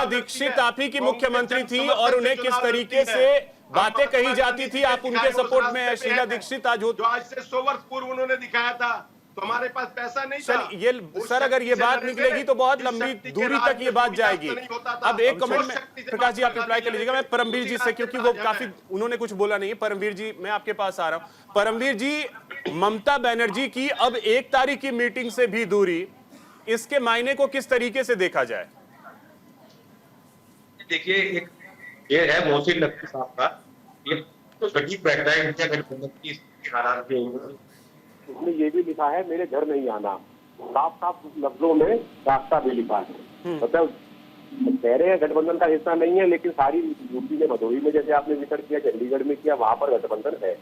दीक्षित आप ही की मुख्यमंत्री थी और उन्हें किस तरीके से बातें कही जाती थी, आप उनके सपोर्ट में शीला दीक्षित आज से 100 वर्ष पूर्व उन्होंने दिखाया था। तो हमारे पास पैसा नहीं था। सर अगर ये बात निकलेगी तो बहुत लंबी दूरी तक ये बात जाएगी। अब एक कमेंट में प्रकाश जी आप रिप्लाई कर लीजिएगा। मैं परमवीर जी से, क्योंकि वो काफी उन्होंने कुछ बोला नहीं है। परमवीर जी, मैं आपके पास आ रहा हूं। परमवीर जी, ममता बनर्जी की अब 1 तारीख की मीटिंग से भी दूरी, इसके मायने को किस तरीके से देखा जाए? देखिए, ये है मोहसिन नकवी साहब का, ये तो सटीक बैठ रहा है इंडिया गठबंधन की हालात के। उसमें ये भी लिखा है मेरे घर नहीं आना, साफ साफ लफ्जों में रास्ता भी लिखा है। मतलब कह रहे हैं गठबंधन का हिस्सा नहीं है, लेकिन सारी यूपी में, भदोही में जैसे आपने जिक्र किया, चंडीगढ़ में किया, वहां पर गठबंधन है।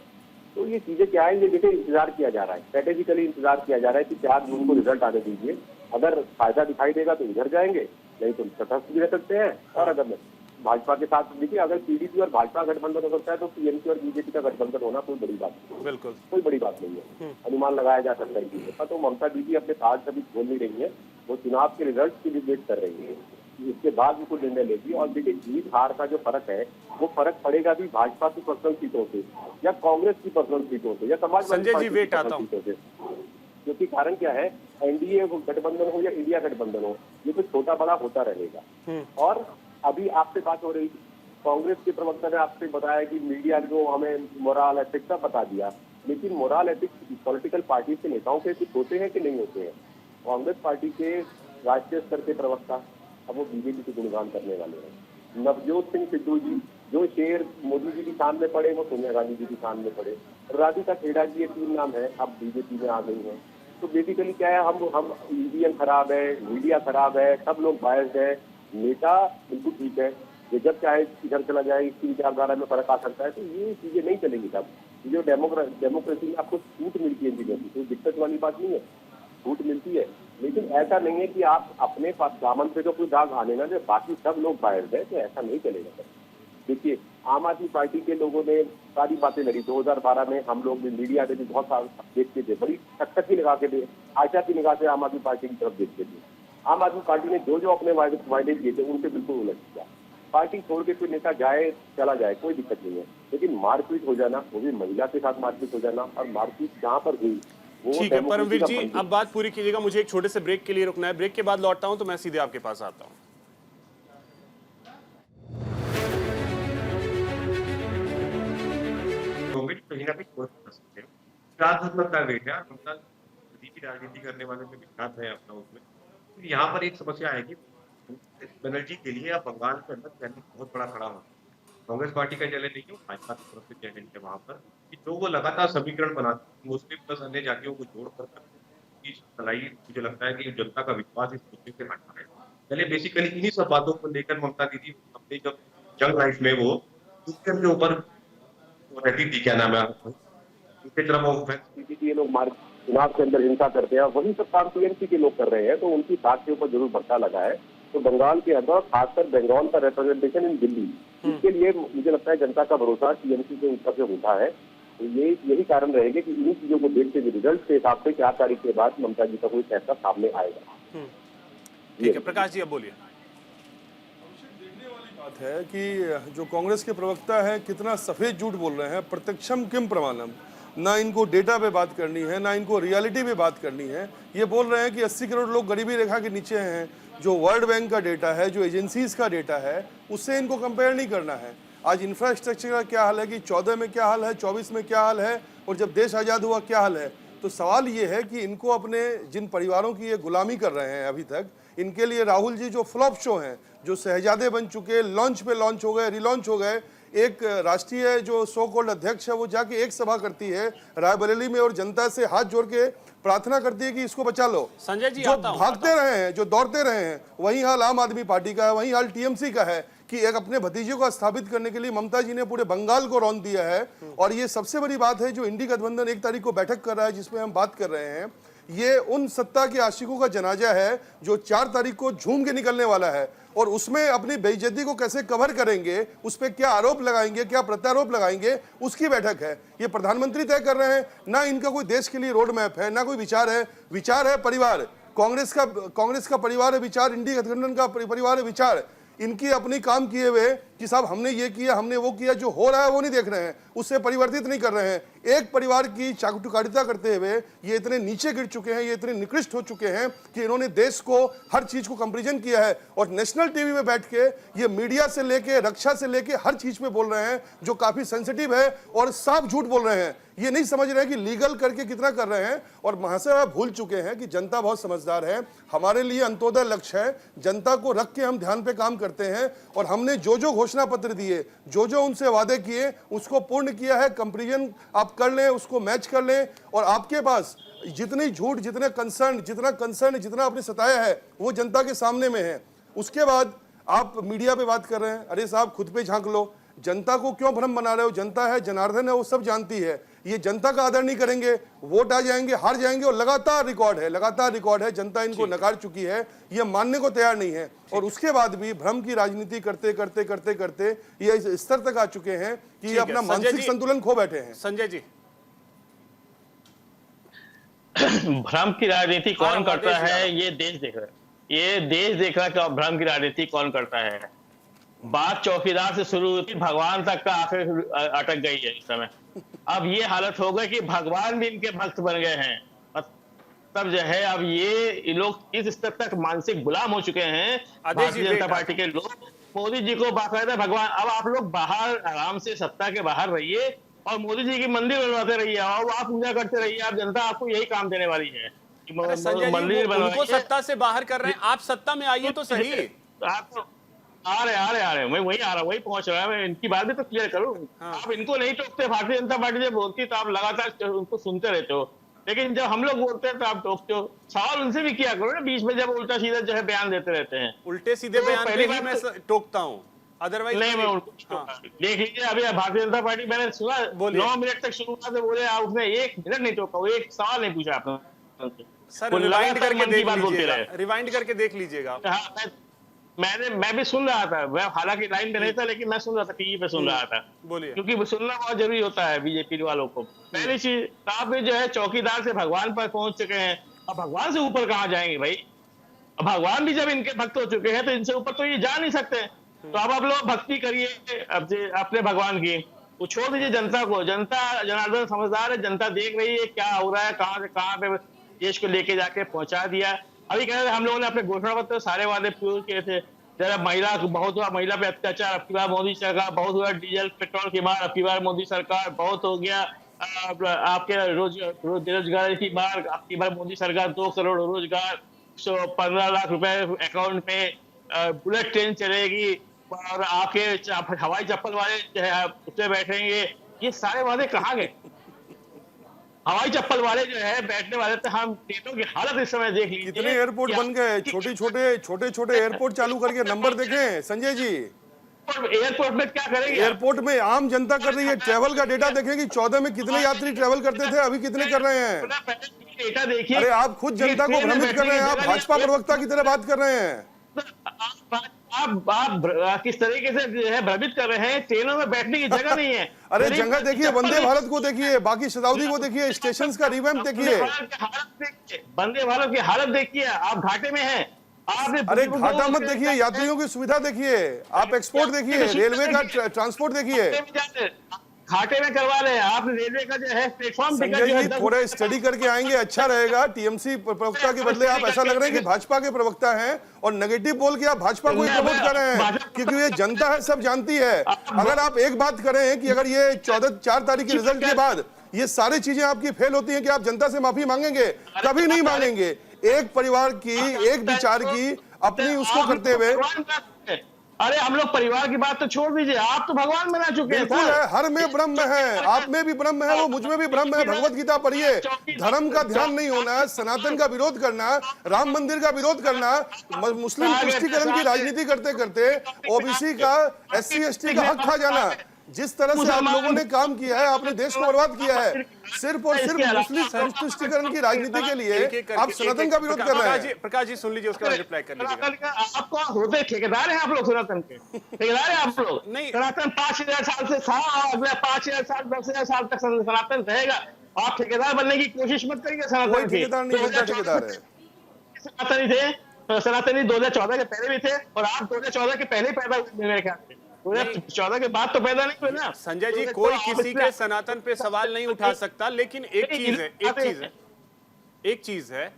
तो ये चीजें क्या है, ये देखिए इंतजार किया जा रहा है, स्ट्रेटेजिकली इंतजार किया जा रहा है कि 4 जून को रिजल्ट आने दीजिए। अगर फायदा दिखाई देगा तो इधर जाएंगे, नहीं तो तटस्थ भी रह सकते हैं। और अगर भाजपा के साथ देखिए, अगर पीडीपी और भाजपा गठबंधन हो सकता है तो टीएमसी और बीजेपी का गठबंधन होना कोई बड़ी बात नहीं, बिल्कुल कोई बड़ी बात नहीं है। अनुमान लगाया जा सकता है चीजों का। तो ममता दीदी अपने साथ कभी खोल नहीं रही है, वो चुनाव के रिजल्ट की भी वेट कर रही है। इसके बाद भी कोई निर्णय लेगी। और देखिए जीत हार का जो फर्क है वो फर्क पड़ेगा भी भाजपा की पर्सनल सीटों से या कांग्रेस की पर्सनल सीटों से या समाजवादी संजय जी, पार्टी की वेट आता पर्सनल हूं। सीटों से। क्योंकि कारण क्या है, एनडीए गठबंधन हो या इंडिया गठबंधन हो, ये तो छोटा बड़ा होता रहेगा। और अभी आपसे बात हो रही थी, कांग्रेस के प्रवक्ता ने आपसे बताया कि मीडिया जो हमें मोरल एथिक्स का बता दिया, लेकिन मोरल एथिक्स पॉलिटिकल पार्टी के नेताओं के कुछ होते हैं कि नहीं होते हैं। कांग्रेस पार्टी के राष्ट्रीय स्तर के प्रवक्ता अब वो बीजेपी के गुणगान करने वाले हैं। नवजोत सिंह सिद्धू जी जो शेर मोदी जी की शान में पड़े वो सोनिया गांधी जी की शान में पड़े। राधिका खेड़ा जी, ये 3 नाम है, अब बीजेपी में आ गई है। तो बेसिकली क्या है, हम ईवीएम खराब है, मीडिया खराब है, सब लोग बायस्ड है, नेता बिल्कुल ठीक है, ये जब चाहे इधर चला जाए, इसकी विचारधारा में फर्क आ सकता है। तो ये चीजें नहीं चलेंगी तब। जो डेमोक्रेसी में आपको छूट मिलती है चीजों की, कोई दिक्कत वाली बात नहीं है, छूट मिलती है। लेकिन ऐसा नहीं है कि आप अपने पास दामन पे तो कोई दाग आने ना दे, बाकी सब लोग बायस्ड है, तो ऐसा नहीं चलेगा। देखिए आम आदमी पार्टी के लोगों ने सारी बातें लड़ी। 2012 में हम लोग मीडिया में भी बहुत साल देखते थे, बड़ी टकटकी लगा के आशा की निगाह से आम आदमी पार्टी की तरफ देखते थे। आम आदमी पार्टी ने जो अपने वायदे किए थे उनसे बिल्कुल उलट किया। पार्टी छोड़ के कोई नेता जाए चला जाए कोई दिक्कत नहीं है, लेकिन मारपीट हो जाना, वो भी महिला के साथ मारपीट हो जाना, और मारपीट जहाँ पर हुई वो ठीक है परमवीर जी, डेमोक्रेसी का अब बात पूरी कीजिएगा, मुझे एक छोटे से ब्रेक के लिए रुकना है। ब्रेक के बाद लौटता हूं तो मैं सीधे आपके पास आता हूं। कहीं ना कहीं कोई कर सकते हैं। राजनीति का वेट है, ममता की राजनीति करने वाले में विख्यात है अपना उसमें। तो यहाँ पर एक समस्या आएगी बनर्जी के लिए, या बंगाल के अंदर चैलेंज बहुत बड़ा खड़ा होगा। कांग्रेस पार्टी का चैलेंज नहीं है, भाजपा की तरफ से चैलेंज है वहां पर कि जो वो लगातार समीकरण बनाते हैं, मुस्लिम प्लस अन्य जातियों को जोड़कर मुझे लगता है कि जनता का विश्वास इस मुद्दे से हटना है। पहले बेसिकली इन्हीं सब बातों को लेकर ममता दीदी अपनी जब जंग लाइफ में वो उसके के ऊपर रहती थी, क्या नाम है उनकी तरफ वो ये लोग चुनाव के अंदर हिंसा करते हैं, वही सब काम टीएमसी के लोग कर रहे हैं, तो उनकी बात के ऊपर जरूर भट्टा लगा है। तो बंगाल के अंदर खासकर बंगाल का रिप्रेजेंटेशन इन दिल्ली, इसके लिए मुझे लगता है जनता का भरोसा टीएमसी के ऊपर से उठा है। तो यही कारण रहेगा कि इन्हीं चीजों को देखते हुए रिजल्ट के हिसाब से 4 तारीख के बाद ममता जी का कोई फैसला सामने आएगा। ठीक है प्रकाश जी, अब बोलिए। बात है कि जो कांग्रेस के प्रवक्ता हैं कितना सफेद झूठ बोल रहे हैं, प्रत्यक्षम किम प्रमाणम। ना इनको डेटा पे बात करनी है, ना इनको रियलिटी पे बात करनी है। ये बोल रहे हैं कि 80 करोड़ लोग गरीबी रेखा के नीचे हैं। जो वर्ल्ड बैंक का डेटा है, जो एजेंसीज का डेटा है, उससे इनको कंपेयर नहीं करना है। आज इंफ्रास्ट्रक्चर का क्या हाल है कि 14 में क्या हाल है, 24 में क्या हाल है, और जब देश आज़ाद हुआ क्या हाल है। तो सवाल ये है कि इनको अपने जिन परिवारों की ये गुलामी कर रहे हैं अभी तक, इनके लिए राहुल जी जो फ्लॉप शो हैं, जो शहजादे बन चुके, लॉन्च पे लॉन्च हो गए, रिलॉन्च हो गए। एक राष्ट्रीय जो सो कॉल्ड अध्यक्ष है वो जाके एक सभा करती है रायबरेली में और जनता से हाथ जोड़ के प्रार्थना करती है कि इसको बचा लो। संजय जी, जो भागते रहे हैं, जो दौड़ते रहे हैं, वही हाल आम आदमी पार्टी का है, वही हाल टीएमसी का है कि एक अपने भतीजे को स्थापित करने के लिए ममता जी ने पूरे बंगाल को रौंद दिया है। और ये सबसे बड़ी बात है, जो इंडी गठबंधन 1 तारीख को बैठक कर रहा है जिसमें हम बात कर रहे हैं, ये उन सत्ता के आशिकों का जनाजा है जो 4 तारीख को झूम के निकलने वाला है। और उसमें अपनी बेइज्जती को कैसे कवर करेंगे, उस पर क्या आरोप लगाएंगे, क्या प्रत्यारोप लगाएंगे, उसकी बैठक है। ये प्रधानमंत्री तय कर रहे हैं। ना इनका कोई देश के लिए रोड मैप है, ना कोई विचार है। विचार है परिवार, कांग्रेस का परिवार है विचार, इंडी गठबंधन का परिवार है विचार। इनकी अपनी काम किए हुए कि साहब हमने ये किया, हमने वो किया, जो हो रहा है वो नहीं देख रहे हैं, उससे परिवर्तित नहीं कर रहे हैं। एक परिवार की चाटुकारिता करते हुए ये इतने नीचे गिर चुके हैं, ये इतने निकृष्ट हो चुके हैं कि इन्होंने देश को हर चीज को कंपैरिजन किया है। और नेशनल टीवी में बैठ के ये मीडिया से लेके, रक्षा से लेके हर चीज पे बोल रहे हैं, जो काफी सेंसिटिव है और साफ झूठ बोल रहे हैं। ये नहीं समझ रहे हैं कि लीगल करके कितना कर रहे हैं। और महाशय आप भूल चुके हैं कि जनता बहुत समझदार है। हमारे लिए अंत्योदय लक्ष्य है, जनता को रख के हम ध्यान पे काम करते हैं। और हमने जो जो घोषणा पत्र दिए, जो जो उनसे वादे किए, उसको पूर्ण किया है। कंपैरिजन आप कर लें, उसको मैच कर लें, और आपके पास जितनी झूठ, जितना कंसर्न जितना आपने सताया है, वो जनता के सामने में है। उसके बाद आप मीडिया पे बात कर रहे हैं। अरे साहब खुद पे झांक लो, जनता को क्यों भ्रम बना रहे हो? जनता है, जनार्दन है, वो सब जानती है। ये जनता का आदर नहीं करेंगे, वोट आ जाएंगे, हार जाएंगे। और लगातार रिकॉर्ड है, जनता इनको नकार चुकी है, ये मानने को तैयार नहीं है। और उसके बाद भी भ्रम की राजनीति करते करते ये इस स्तर तक आ चुके हैं कि ये अपना मानसिक संतुलन खो बैठे हैं। संजय जी, भ्रम की राजनीति कौन करता है ये देश देख रहा है। ये देश देखना का भ्रम की राजनीति कौन करता है। बात चौकीदार से शुरू हुई थी, भगवान तक का आखिर अटक गई है इस समय। अब ये हालत हो गई कि भगवान भी इनके भक्त बन गए हैं। तब जो है अब ये लोग इस स्तर तक मानसिक गुलाम हो चुके हैं भारतीय जनता पार्टी के लोग, मोदी जी को बाकायदा भगवान। अब आप लोग बाहर आराम से सत्ता के बाहर रहिए और मोदी जी की मंदिर बनवाते रहिए और आप पूजा करते रहिए। आप जनता आपको यही काम देने वाली है। संजय जी, उनको सत्ता से बाहर कर रहे हैं, आप सत्ता में आइए तो सही। आप आ रहे मैं वही आ रहा, वही पहुंच रहा है। मैं इनकी बात भी तो क्लियर करूं। आप इनको नहीं टोकते, भारतीय जनता पार्टी जब बोलती तो आप लगातार उनको सुनते रहते हो, लेकिन जब हम लोग बोलते हैं तो आप टोकते हो। सवाल उनसे भी किया करो ना, बीच में जब उल्टा सीधा जो है बयान देते रहते हैं। उल्टे सीधे तो बयान पहली पे ही मैं टोकता हूँ, अदरवाइज नहीं मैं उनको देख लीजिए। अभी भारतीय जनता पार्टी मैंने सुना 9 मिनट तक शुरुआत से बोले, उसने 1 मिनट नहीं टोका, एक सवाल नहीं पूछा आपने। सर रिवाइंड करके देख लीजिएगा, रिवाइंड करके देख लीजिएगा। मैं भी सुन रहा था, मैं हालांकि लाइन में नहीं था लेकिन मैं सुन रहा था, टीवी पे सुन रहा था। बोलिए। क्योंकि सुनना बहुत जरूरी होता है बीजेपी वालों को। पहली चीज, आप भी जो है चौकीदार से भगवान पर पहुंच चुके हैं, अब भगवान से ऊपर कहाँ जाएंगे भाई। अब भगवान भी जब इनके भक्त हो चुके हैं तो इनसे ऊपर तो ये जा नहीं सकते। तो अब आप लोग भक्ति करिए अपने भगवान की, वो छोड़ दीजिए जनता को। जनता जनार्दन समझदार है, जनता देख रही है क्या हो रहा है, कहाँ से कहाँ पे देश को लेके जाके पहुंचा दिया। अभी कह रहे हम लोगों ने अपने घोषणा पत्र सारे वादे पूरे किए थे। जरा बहुत हुआ महिला पे अत्याचार, अब की बार मोदी सरकार, बहुत हुआ डीजल पेट्रोल की मार, अब की बार मोदी सरकार, बहुत हो गया आपके बेरोजगारी की मार, अब की बार मोदी सरकार 2 करोड़ रोजगार, 15 लाख रुपए अकाउंट में, बुलेट ट्रेन चलेगी और आपके हवाई चप्पल वाले जो है उसमें बैठेंगे। ये सारे वादे कहाँ गए। हवाई चप्पल वाले जो है बैठने वाले थे, हम ट्रेनों की हालत इस समय देख लीजिए। कितने एयरपोर्ट बन गए, छोटे एयरपोर्ट चालू करके नंबर देखें संजय जी। एयरपोर्ट में क्या करेंगे, एयरपोर्ट में आम जनता कर रही है। ट्रेवल का डेटा देखें कि 14 में कितने यात्री ट्रेवल करते थे, अभी कितने कर रहे हैं। डेटा देखिए। अरे आप खुद जनता को भ्रमित कर रहे हैं, आप भाजपा प्रवक्ता की तरह बात कर रहे हैं। आप किस तरीके से जो है भ्रमित कर रहे हैं। ट्रेनों में बैठने की जगह नहीं है। अरे जगह देखिए, वंदे भारत को देखिए, बाकी शताब्दी को देखिए, स्टेशन का रिवैम्प देखिए। वंदे भारत की हालत देखिए, आप घाटे में हैं। अरे घाटा मत देखिए, यात्रियों की सुविधा देखिए, आप एक्सपोर्ट देखिए, रेलवे का ट्रांसपोर्ट देखिए। घाटे में करवा रहे हैं आप रेलवे का जो है प्लेटफॉर्म। संजय जी थोड़ा स्टडी करके आएंगे, अच्छा रहेगा। टीएमसी प्रवक्ता के बदले आप ऐसा लग रहा है कि भाजपा के प्रवक्ता हैं और नेगेटिव बोल के आप भाजपा को ही प्रमोट कर रहे हैं, क्योंकि ये जनता है, सब जानती है। अगर आप एक बात करें कि अगर ये 4 तारीख के रिजल्ट के बाद ये सारी चीजें आपकी फेल होती हैं कि आप जनता से माफी मांगेंगे, कभी नहीं मांगेंगे। एक परिवार की, एक विचार की, अपनी उसको करते हुए। अरे हम लोग परिवार की बात तो छोड़ दीजिए, आप तो भगवान बना चुके हैं। बिल्कुल है, हर में ब्रह्म है, आप में भी ब्रह्म है, वो मुझ में भी ब्रह्म है। भगवत गीता पढ़िए। धर्म का ध्यान नहीं होना, सनातन का विरोध करना, राम मंदिर का विरोध करना, मुस्लिम तुष्टीकरण की राजनीति करते करते ओबीसी का, SC ST का हक खा जाना, जिस तरह से आप लोगों ने काम किया है, आपने देश को बर्बाद किया है। सिर्फ और सिर्फ मुस्लिम तुष्टीकरण की राजनीति के लिए आप सनातन का विरोध कर रहे हैं। प्रकाश जी सुन लीजिए, उसका रिप्लाई कर लीजिएगा। आपको होते ठेकेदार हैं आप लोग, सनातन के ठेकेदार हैं आप लोग। नहीं, सनातन 5000 साल से था, अगले 5000 साल 10,000 साल तक सनातन रहेगा। आप ठेकेदार बनने की कोशिश मत करिए सनातन की। ठेकेदार नहीं होता, ठेकेदार है। सनातनी थे, सनातनी 2014 के पहले भी थे और आप 2014 के पहले पैदा हुए मेरे ख्याल से। 2014 के बाद तो पैदा नहीं हुए ना संजय जी। कोई किसी के सनातन पे सवाल नहीं उठा सकता, लेकिन एक चीज है,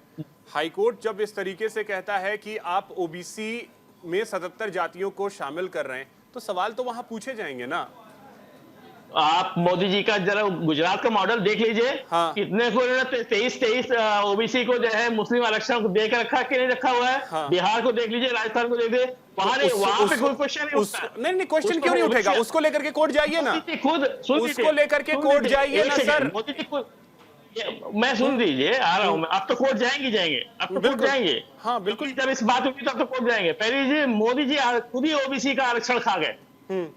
हाईकोर्ट जब इस तरीके से कहता है कि आप ओबीसी में 77 जातियों को शामिल कर रहे हैं, तो सवाल तो वहां पूछे जाएंगे ना। आप मोदी जी का जरा गुजरात का मॉडल देख लीजिए। हाँ। कितने को 23 ओबीसी को जो है मुस्लिम आरक्षण को देकर रखा कि नहीं रखा हुआ है। हाँ। बिहार को देख लीजिए, राजस्थान को देख लीजिए, वहां पे कोई क्वेश्चन नहीं उठता। नहीं, क्वेश्चन क्यों नहीं उठेगा, उसको लेकर के कोर्ट जाइए ना, खुद उसको लेकर के कोर्ट जाइए ना सर। मोदी जी खुद, मैं सुन दीजिए, आ रहा हूँ मैं। अब तो कोर्ट जाएंगे, अब तो कोर्ट जाएंगे। हाँ बिल्कुल, जब इस बात हुई तब तो कोर्ट जाएंगे। पहले जी मोदी जी खुद ही ओबीसी का आरक्षण खा गए।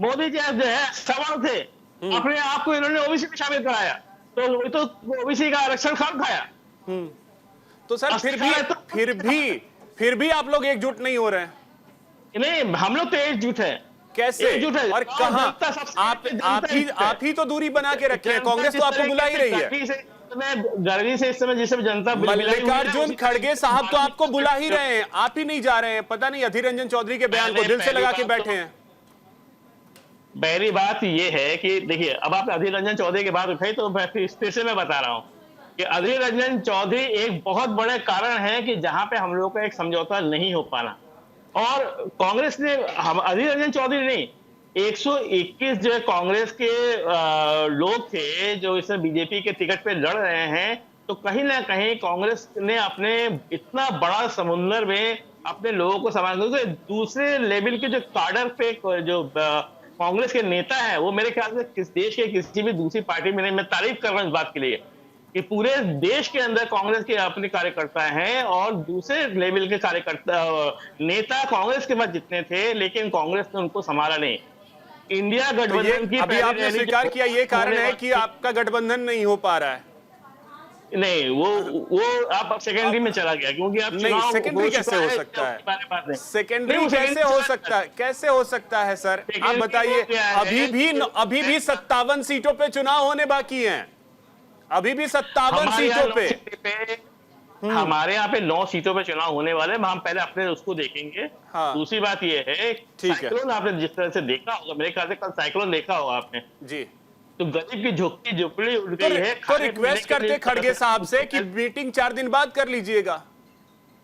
मोदी जी जो है सवाल थे, अपने आप को इन्होंने ओबीसी में शामिल कराया, तो वही तो ओबीसी का आरक्षण खाया। तो सर फिर भी आप लोग एकजुट नहीं हो रहे हैं। नहीं, हम लोग तो एकजुट है। कैसे एकजुट है और कहां? आप ही तो दूरी बना के रखे हैं, कांग्रेस तो आपको बुला ही रही है। में गर्मी से इस समय जिस समय जनता बिलबिलाई हुई है, मल्लिकार्जुन खड़गे साहब तो आपको बुला ही रहे हैं, आप ही नहीं जा रहे हैं। पता नहीं अधीर रंजन चौधरी के बयान को दिल से लगा के बैठे हैं। पहली बात ये है कि देखिए, अब आप अधीर रंजन चौधरी की बात उठाई तो मैं फिर से मैं बता रहा हूं कि अधीर रंजन चौधरी एक बहुत बड़े कारण है कि जहां पे हम लोग का एक समझौता नहीं हो पाना। और कांग्रेस ने, हम अधीर रंजन चौधरी नहीं, 121 जो है कांग्रेस के लोग थे जो इस बीजेपी के टिकट पे लड़ रहे हैं, तो कहीं ना कहीं कांग्रेस ने अपने इतना बड़ा समुद्र में अपने लोगों को संभालने, दूसरे लेवल के जो कार्डर पे जो कांग्रेस के नेता है, वो मेरे ख्याल से किस देश के किसी भी दूसरी पार्टी में नहीं। मैं तारीफ कर रहा हूं इस बात के लिए कि पूरे देश के अंदर कांग्रेस के अपने कार्यकर्ता हैं और दूसरे लेवल के कार्यकर्ता नेता कांग्रेस के पास जितने थे, लेकिन कांग्रेस ने उनको संभाला नहीं। इंडिया तो गठबंधन की अभी आपने स्वीकार किया, ये कारण है कि आपका गठबंधन नहीं हो पा रहा है। नहीं, वो आप सेकेंडरी में चला गया, क्योंकि आप नहीं, सेकेंडरी कैसे हो सकता है? सेकेंडरी कैसे हो सकता है? कैसे हो सकता है सर, आप बताइए। अभी भी 57 सीटों पे चुनाव होने बाकी हैं, अभी भी 57 सीटों पे। हमारे यहाँ पे 9 सीटों पे चुनाव होने वाले हैं, हम पहले अपने उसको देखेंगे। हाँ। दूसरी बात ये है, साइक्लोन आपने जिस तरह से देखा होगा, मेरे ख्याल से कल साइक्लोन देखा होगा आपने जी, तो गरीब की झुग्गी झोपड़ी उड़ गई है। तो रिक्वेस्ट करते खड़गे साहब से कि मीटिंग 4 दिन बाद कर लीजिएगा।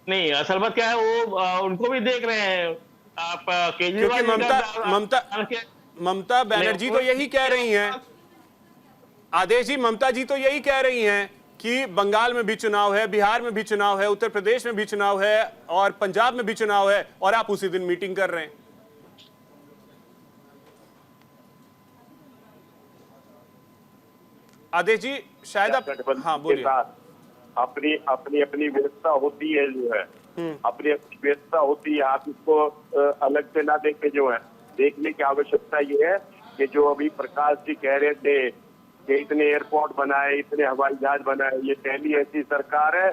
नहीं, असल बात क्या है, वो उनको भी देख रहे हैं आप, केजरीवाल क्योंकि ममता बनर्जी तो यही कह रही हैं, आदेश जी, ममता जी तो यही कह रही हैं कि बंगाल में भी चुनाव है, बिहार में भी चुनाव है, उत्तर प्रदेश में भी चुनाव है और पंजाब में भी चुनाव है, और आप उसी दिन मीटिंग कर रहे हैं। आदेश जी शायद आप, हाँ बोलिए। अपनी अपनी अपनी व्यवस्था होती है, जो है अपनी अपनी व्यवस्था होती है। आप इसको अलग से ना देखे, जो है देखने की आवश्यकता ये है कि जो अभी प्रकाश जी कह रहे थे कि इतने एयरपोर्ट बनाए, इतने हवाई जहाज बनाए, ये पहली ऐसी सरकार है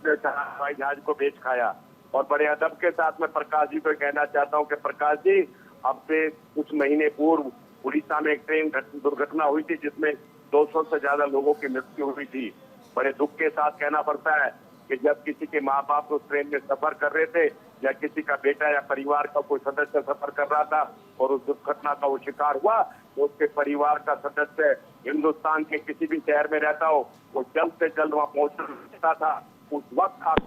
जिसने हवाई जहाज को बेच खाया। और बड़े अदब के साथ मैं प्रकाश जी को कहना चाहता हूँ कि प्रकाश जी, अब से कुछ महीने पूर्व उड़ीसा में एक ट्रेन दुर्घटना हुई थी जिसमें 200 से ज्यादा लोगों की मृत्यु हुई थी। बड़े दुख के साथ कहना पड़ता है कि जब किसी के माँ बाप उस ट्रेन में सफर कर रहे थे या किसी का बेटा या परिवार का कोई सदस्य सफर कर रहा था और उस दुर्घटना का वो शिकार हुआ, तो उसके परिवार का सदस्य हिंदुस्तान के किसी भी शहर में रहता हो, वो जल्द से जल्द वहां पहुंचता था। उस वक्त आप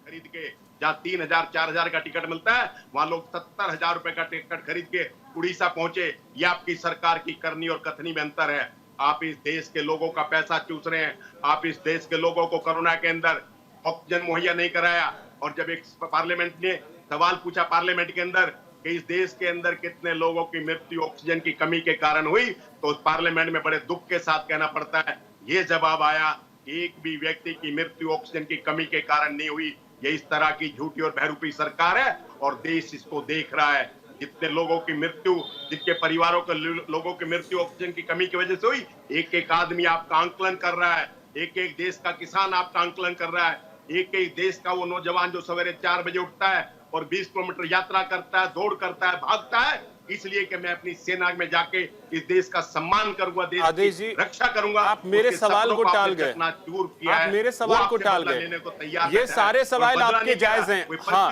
खरीद के, जहाँ 3,000 4,000 का टिकट मिलता है, वहां लोग 70,000 रुपए का टिकट खरीद के उड़ीसा पहुंचे। ये आपकी सरकार की करनी और कथनी में अंतर है। आप इस देश के लोगों का पैसा चूस रहे हैं, आप इस देश के लोगों को कोरोना के अंदर ऑक्सीजन मुहैया नहीं कराया। और जब एक पार्लियामेंट ने सवाल पूछा पार्लियामेंट के अंदर कि इस देश के अंदर कितने लोगों की मृत्यु ऑक्सीजन की कमी के कारण हुई, तो उस पार्लियामेंट में बड़े दुख के साथ कहना पड़ता है, ये जवाब आया, एक भी व्यक्ति की मृत्यु ऑक्सीजन की कमी के कारण नहीं हुई। ये इस तरह की झूठी और बहरूपी सरकार है और देश इसको देख रहा है। जितने लोगों की मृत्यु, जिनके परिवारों के लोगों की मृत्यु ऑक्सीजन की कमी की वजह से हुई, एक एक आदमी आपका आंकलन कर रहा है, एक एक देश का किसान आपका आंकलन कर रहा है, एक एक देश का वो नौजवान जो सवेरे 4 बजे उठता है और 20 किलोमीटर यात्रा करता है, दौड़ करता है, भागता है, इसलिए कि मैं अपनी सेना में जाके इस देश का सम्मान करूंगा, देश की रक्षा करूंगा। आप मेरे सवाल को टाल गए, आप मेरे सवाल को टाल गए। ये सारे सवाल आपके जायज हैं। हाँ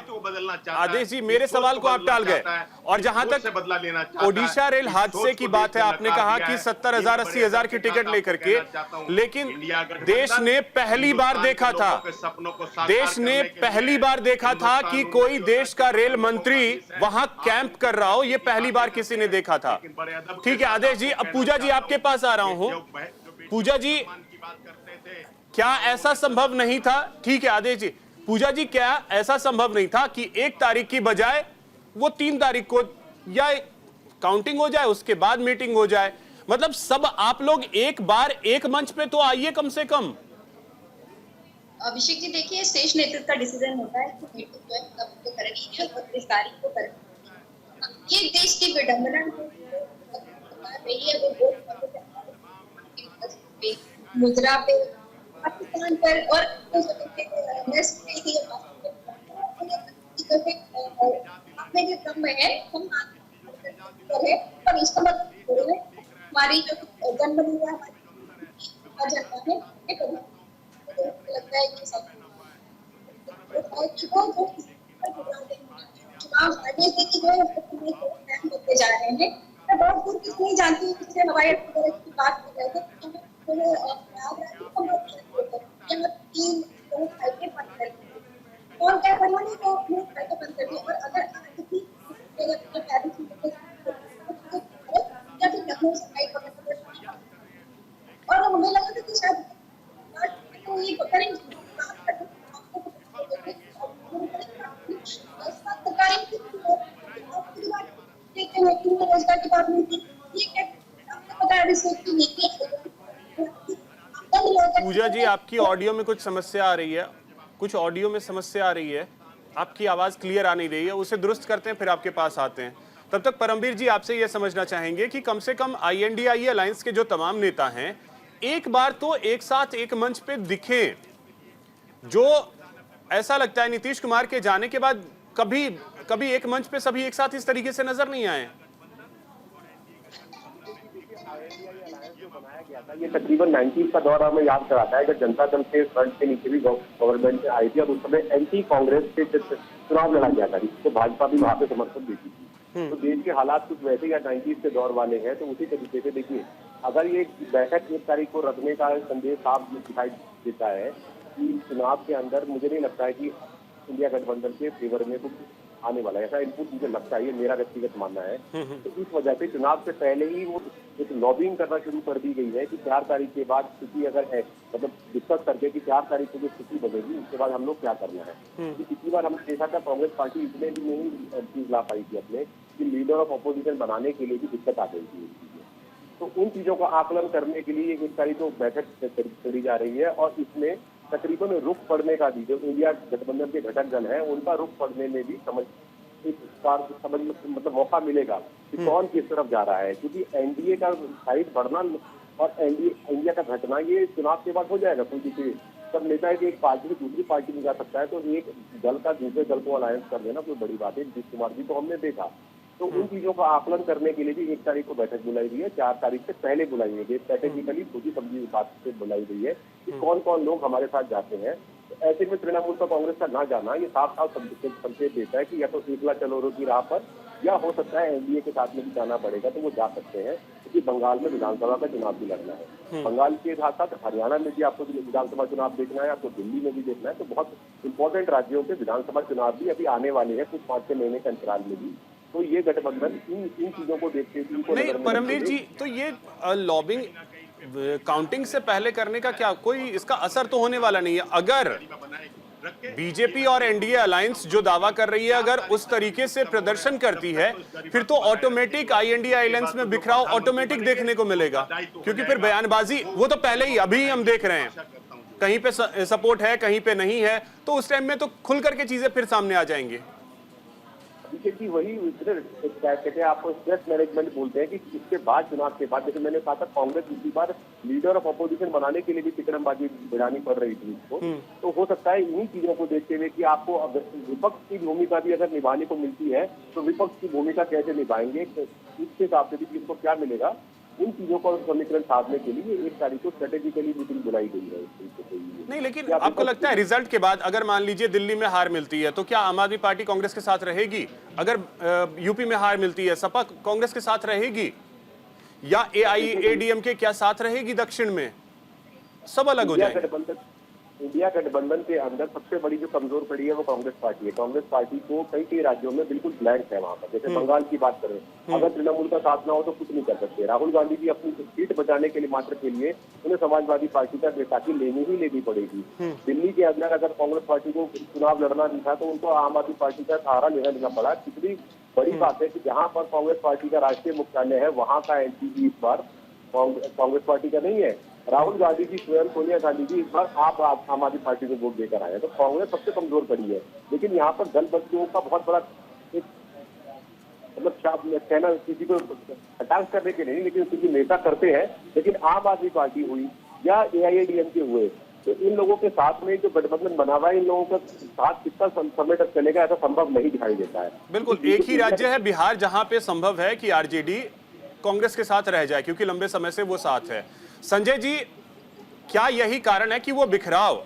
आदेश जी, मेरे सवाल को आप टाल गए। और जहां तक ओडिशा रेल हादसे की बात है, आपने कहा कि 70,000 80,000 की टिकट लेकर के, लेकिन देश ने पहली बार देखा था, देश ने पहली बार देखा था कि कोई देश का रेल मंत्री वहां कैंप कर रहा हो। ये पहली बार किसी ने देखा था। ठीक है आदेश जी, अब पूजा जी आपके पास आ रहा हूं। पूजा जी, क्या ऐसा संभव नहीं था? ठीक है आदेश जी, पूजा जी, क्या ऐसा संभव नहीं था कि 1 तारीख की बजाय वो 3 तारीख को या काउंटिंग हो जाए, उसके बाद मीटिंग हो जाए? मतलब सब आप लोग एक बार एक मंच पे तो आइए कम से कम। अभिषेक जी देखिए, शीर्ष नेतृत्व का डिसीजन होता है कि मीटिंग जो है कब तो करनी है और 30 तारीख को करनी है। ये देश की विडंबना रही है, वो मुद्रा पे, पाकिस्तान पर और आपने जो क्रम है हम पर इसका मतलब हमारी जो जन्म है हमारी जनता है, ये कभी मुझे लगता है कि सब चुनाव हारने से कि जो होते जा रहे हैं, मैं बहुत दूर किस नहीं जानती हूँ, किसी हवाई अड्डे की बात कर रहे थे, यहाँ 3 लोग हाईवे बंद कर दिए और क्या बनाने को अपने हाईवे बंद कर दिए। और अगर आज भी या फिर लखनऊ से हाई पकड़ और मुझे लगा था कि शायद तो ये करेंगे रोजगार की बात नहीं थी, ये क्या आपको पता है की नीति। पूजा जी, आपकी ऑडियो में कुछ समस्या आ रही है, कुछ ऑडियो में समस्या आ रही है, आपकी आवाज क्लियर आ नहीं रही है, उसे दुरुस्त करते हैं फिर आपके पास आते हैं। तब तक परमवीर जी आपसे यह समझना चाहेंगे कि कम से कम INDIE अलायंस के जो तमाम नेता हैं एक बार तो एक साथ एक मंच पे दिखें। जो ऐसा लगता है नीतीश कुमार के जाने के बाद कभी एक मंच पे सभी एक साथ इस तरीके से नजर नहीं आए। ये तकरीबन 90s का दौर हमें याद कराता है जब जनता दल के फ्रंट के नीचे भी गवर्नमेंट आई थी और उस समय एंटी कांग्रेस से चुनाव लड़ा गया था, जिसको भाजपा भी वहां पे समर्थन देती थी। तो देश के हालात कुछ वैसे या 90s के दौर वाले हैं, तो उसी तरीके से देखिए, अगर ये बैठक 1 तारीख को रखने का संदेश साफ दिखाई देता है कि चुनाव के अंदर मुझे नहीं लगता है कि इंडिया गठबंधन के फेवर में कुछ आने वाला है, ऐसा इनपुट मुझे लगता है, ये मेरा व्यक्तिगत मानना है। तो इस वजह से चुनाव से पहले ही वो एक लॉबिंग करना शुरू कर दी गई है कि 4 तारीख के बाद स्थिति अगर है, मतलब डिस्कस करके कि 4 तारीख को जो स्थिति बनेगी उसके बाद हम लोग क्या करना है। पिछली बार हमने देखा था कांग्रेस पार्टी इसलिए भी नहीं चीज ला पाई थी अपने कि लीडर ऑफ अपोजिशन बनाने के लिए भी दिक्कत आ गई थी। तो उन चीजों का आकलन करने के लिए 1 तारीख को बैठक करी जा रही है और इसमें तकरीबन रुख पड़ने का भी जो इंडिया गठबंधन के घटक दल है उनका रुख पड़ने में भी समझ मतलब मौका मिलेगा कि कौन किस तरफ जा रहा है, क्योंकि एनडीए का साइड बढ़ना और इंडिया का घटना ये चुनाव के बाद हो जाएगा। क्योंकि सब नेता है कि एक पार्टी से दूसरी पार्टी में जा सकता है, तो एक दल का दूसरे दल को अलायंस कर देना कोई बड़ी बात है। नीतीश कुमार जी को हमने देखा, तो उन चीजों का आकलन करने के लिए भी 1 तारीख को बैठक बुलाई गई है, 4 तारीख से पहले बुलाई गई, स्ट्रेटेजिकली सोची समझी बात से बुलाई गई है कि कौन कौन लोग हमारे साथ जाते हैं। तो ऐसे में तृणमूल का कांग्रेस का ना जाना ये साफ साफ संकेत देता है कि या तो एकला चलोरो की राह पर या हो सकता है एनडीए के साथ में भी जाना पड़ेगा, तो वो जा सकते हैं, क्योंकि बंगाल में विधानसभा का चुनाव भी लड़ना है। बंगाल के साथ साथ हरियाणा में भी आपको विधानसभा चुनाव देखना है, आपको दिल्ली में भी देखना है, तो बहुत इंपॉर्टेंट राज्यों के विधानसभा चुनाव भी अभी आने वाले हैं कुछ 5-6 महीने के अंतराल में भी। तो ये गठबंधन इन चीजों को देखते हुए नहीं परमवीर जी, तो ये लॉबिंग काउंटिंग से पहले करने का क्या कोई इसका असर तो होने वाला नहीं है। अगर बीजेपी और एनडीए अलायंस जो दावा कर रही है अगर उस तरीके से प्रदर्शन करती है, फिर तो ऑटोमेटिक INDIE अलायंस में बिखराव ऑटोमेटिक देखने को मिलेगा, क्योंकि फिर बयानबाजी वो तो पहले ही अभी हम देख रहे हैं, कहीं पे सपोर्ट है कहीं पे नहीं है, तो उस टाइम में तो खुल करके चीजें फिर सामने आ जाएंगी। कि वही कहते हैं, आपको स्ट्रेस मैनेजमेंट बोलते हैं कि इसके बाद चुनाव के बाद, जैसे मैंने कहा था कांग्रेस इसी बार लीडर ऑफ अपोजिशन बनाने के लिए भी तिकड़मबाजी बढ़ानी पड़ रही थी इसको, तो हो सकता है इन्हीं चीजों को देखते हुए कि आपको विपक्ष की भूमिका भी अगर निभाने को मिलती है तो विपक्ष की भूमिका कैसे निभाएंगे, इसके हिसाब से भी किसको क्या मिलेगा, इन चीजों का समीकरण साधने के लिए 1 तारीख को स्ट्रेटेजिकली मीटिंग बुलाई गई है। नहीं, लेकिन आपको लगता है रिजल्ट के बाद अगर मान लीजिए दिल्ली में हार मिलती है तो क्या आम आदमी पार्टी कांग्रेस के साथ रहेगी? अगर यूपी में हार मिलती है सपा कांग्रेस के साथ रहेगी, या AIADMK क्या साथ रहेगी दक्षिण में? सब अलग हो जाएंगे। इंडिया गठबंधन के अंदर सबसे बड़ी जो कमजोर पड़ी है वो कांग्रेस पार्टी है। कांग्रेस पार्टी को कई राज्यों में बिल्कुल ब्लैंक है वहां पर, जैसे बंगाल की बात करें, अगर तृणमूल का साथ ना हो तो कुछ नहीं कर सकते। राहुल गांधी जी अपनी सीट बचाने के लिए मात्र के लिए उन्हें समाजवादी पार्टी का बेताकी लेनी पड़ेगी। दिल्ली के अंदर अगर कांग्रेस पार्टी को चुनाव लड़ना नहीं था तो उनको आम आदमी पार्टी का सहारा लेना पड़ा। कितनी बड़ी बात है कि जहाँ पर कांग्रेस पार्टी का राष्ट्रीय मुख्यालय है वहां का एमपी इस बार कांग्रेस पार्टी का नहीं है। राहुल गांधी जी स्वयं, सोनिया गांधी जी इस बार आप आम आदमी पार्टी को वोट देकर आए हैं, तो कांग्रेस सबसे कमजोर पड़ी है। लेकिन यहाँ पर दल बच्चों का बहुत बड़ा एक मतलब कहना किसी को अटैक करने के नहीं, लेकिन किसी नेता करते हैं। लेकिन आम आदमी पार्टी हुई या AIADMK हुए, तो इन लोगों के साथ में जो गठबंधन बना हुआ है, इन लोगों का साथ कितना समय तक चलेगा ऐसा संभव नहीं दिखाई देता है। बिल्कुल, एक ही राज्य है बिहार जहां पे संभव है कि RJD कांग्रेस के साथ रह जाए, क्योंकि लंबे समय से वो साथ है। संजय जी, क्या यही कारण है कि वो बिखराव,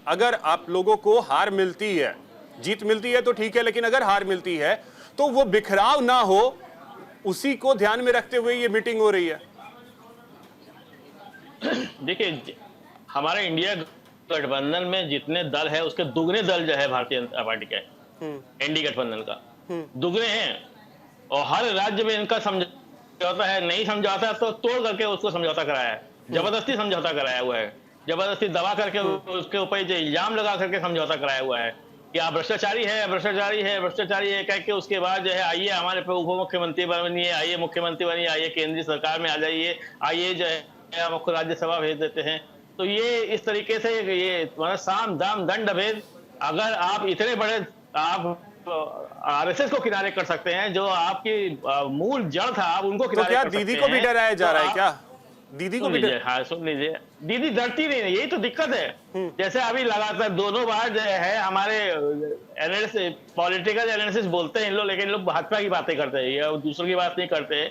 अगर आप लोगों को हार मिलती है, जीत मिलती है तो ठीक है, लेकिन अगर हार मिलती है तो वो बिखराव ना हो, उसी को ध्यान में रखते हुए ये मीटिंग हो रही है? देखिए, हमारे इंडिया गठबंधन में जितने दल है उसके दुगने दल जो है भारतीय जनता पार्टी के एनडीए गठबंधन का दुगने हैं, और हर राज्य में इनका समझौता है। नहीं समझौता तो तोड़ करके उसको समझौता कराया है, जबरदस्ती समझौता कराया हुआ है, जबरदस्ती दबा करके उसके ऊपर जो इल्जाम लगा करके समझौता कराया हुआ है कि आप भ्रष्टाचारी है, भ्रष्टाचारी है, भ्रष्टाचारी है कह के उसके बाद जो है आइए हमारे पे उप मुख्यमंत्री बनिए, आइए मुख्यमंत्री बनिए, आइए केंद्रीय सरकार में आ जाइए, आइए जो है हम आपको राज्यसभा भेज देते हैं। तो ये इस तरीके से ये साम दाम दंड भेद, अगर आप इतने बड़े आप आरएसएस को किनारे कर सकते हैं, जो आपकी मूल जड़ था, आप उनको तो किनारे क्या कर सकते दीदी को भी हैं, डराया जा तो रहा है आप- क्या? दीदी को भी हाँ सुन लीजिए, दीदी डरती नहीं है, यही तो दिक्कत है। जैसे अभी लगातार दोनों बार जो है हमारे एनालिसिस, पॉलिटिकल एनालिसिस बोलते हैं इन लोग, लेकिन लोग भाजपा की बातें करते हैं, ये दूसरों की बात नहीं करते।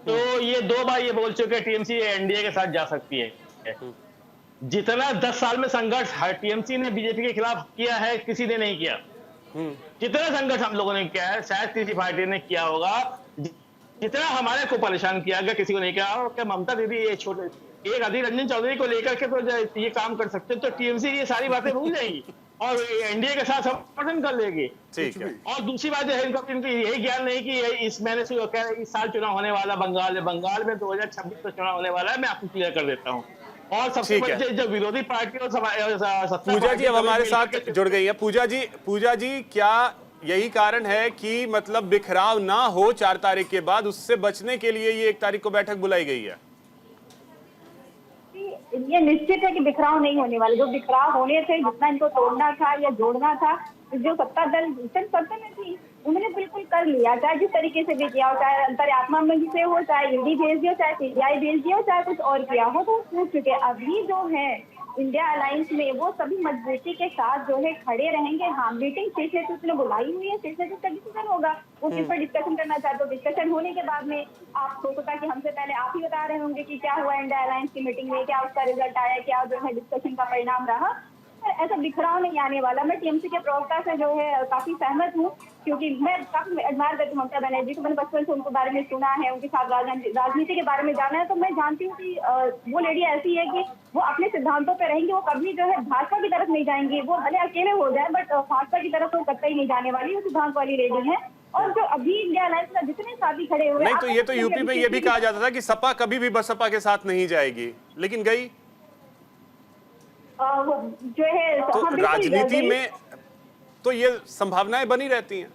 तो ये 2 बार ये बोल चुके टीएमसी एनडीए के साथ जा सकती है। जितना 10 साल में संघर्ष टीएमसी ने बीजेपी के खिलाफ किया है, किसी ने नहीं किया। जितना संघर्ष हम लोगों ने किया है, शायद किसी पार्टी ने किया होगा, जितना हमारे को परेशान किया गया किसी को नहीं किया। और क्या ममता दीदी ये छोटे एक अधीर रंजन चौधरी को लेकर के तो ये काम कर सकते, तो टीएमसी ये सारी बातें भूल जाएगी और एनडीए के साथ समर्थन कर लेगी। ठीक है। और दूसरी बात जो है, इनको यही ज्ञान नहीं कि इस महीने से इस साल चुनाव होने वाला बंगाल में 2026 में चुनाव होने वाला है। मैं आपको क्लियर कर देता हूँ। और सबसे ठीक है। बड़ी जो विरोधी पार्टी और पूजा जी अब हमारे साथ जुड़ गई है। पूजा जी, क्या यही कारण है कि मतलब बिखराव ना हो 4 तारीख के बाद, उससे बचने के लिए ये 1 तारीख को बैठक बुलाई गई है? ये निश्चित है कि बिखराव नहीं होने वाले। जो बिखराव होने थे, जितना इनको तोड़ना था या जोड़ना था, जो सत्ता दल सत्ता में थी उन्होंने बिल्कुल कर लिया, चाहे जिस तरीके से भी किया हो, चाहे अंतर्यात्मा मंच से हो, चाहे ईडी भेज दिया, चाहे सीबीआई भेज दिया, चाहे कुछ और किया हो, तो पूछ चुके। अभी जो है इंडिया अलायंस में वो सभी मजबूती के साथ जो है खड़े रहेंगे। हाँ, मीटिंग 6 से उसने बुलाई हुई है, 6 से उसका डिसीजन होगा, वो किस पर डिस्कशन करना चाहते हो। डिस्कशन होने के बाद में आप हो सकता है कि हमसे पहले आप ही बता रहे होंगे कि क्या हुआ इंडिया अलायंस की मीटिंग में, क्या उसका रिजल्ट आया, क्या जो है डिस्कशन का परिणाम रहा। ऐसा बिखराव नहीं आने वाला। मैं टीएमसी के प्रवक्ता से जो है काफी सहमत हूँ, क्योंकि मैं काफी एडमायर करती हूँ ममता बनर्जी को। मैंने बचपन से उनके बारे में सुना है, उनके साथ राजनीति के बारे में जाना है, तो मैं जानती हूँ कि वो लेडी ऐसी है कि वो अपने सिद्धांतों पे रहेंगी। वो कभी जो है भाजपा की तरफ नहीं जाएंगी। वो भले अकेले हो जाए, बट भाजपा की तरफ वो कतई नहीं जाने वाली। वो सिद्धांत वाली लेडी है। और जो अभी इंडिया अलायंस में जितने साथी खड़े हुए, नहीं तो ये तो यूपी में ये भी कहा जाता था कि सपा कभी भी बसपा के साथ नहीं जाएगी, लेकिन गई। जो है तो हाँ, बिल्कुल राजनीति गई। में तो ये संभावनाएं बनी रहती हैं।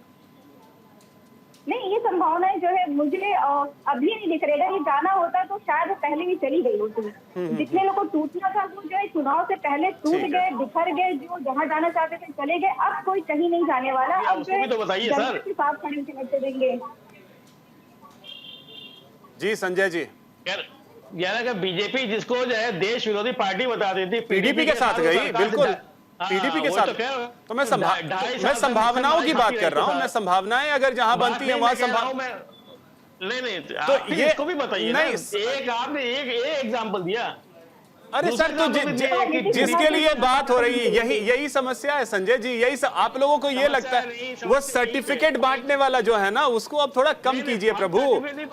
नहीं, ये संभावनाएं जो है मुझे अभी नहीं दिख रही। अगर ये जाना होता तो शायद वो पहले ही चली गई होती। जितने लोगों को टूटना था वो जो है चुनाव से पहले टूट ठीक है। गए, बिखर गए। जो जहाँ जाना चाहते थे चले गए। अब कोई कहीं नहीं जाने वाला। आप अब उसको भी तो बताइए, जनता सर। के साथ खड़े होकर लड़ते देंगे। जी संजय जी, यार अगर बीजेपी जिसको जो है देश विरोधी पार्टी बताती थी, पीडीपी के साथ गई, सरकार से बिल्कुल हाँ, पीडीपी के वही साथ। तो कह रहा हूं। तो मैं 2.5 साल मैं से संभावनाओं की बात कर रहा हूं। मैं साथ। संभावनाएं अगर जहां बात बनती है नहीं वहां मैं कह रहा हूं, संभाव मैं नहीं तो आप ये- इसको भी बताइए ना। नहीं, एक आपने एक एग्जांपल दिया। अरे सर, तो जिसके लिए बात हो रही है यही समस्या है संजय जी। आप लोगों को ये लगता है वो सर्टिफिकेट बांटने वाला जो है ना, उसको अब थोड़ा कम कीजिए प्रभु।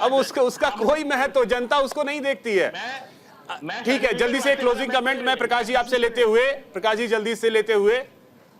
अब उसका कोई महत्व, जनता उसको नहीं देखती है। ठीक है, जल्दी से क्लोजिंग कमेंट मैं प्रकाश जी आपसे लेते हुए, प्रकाश जी जल्दी से लेते हुए।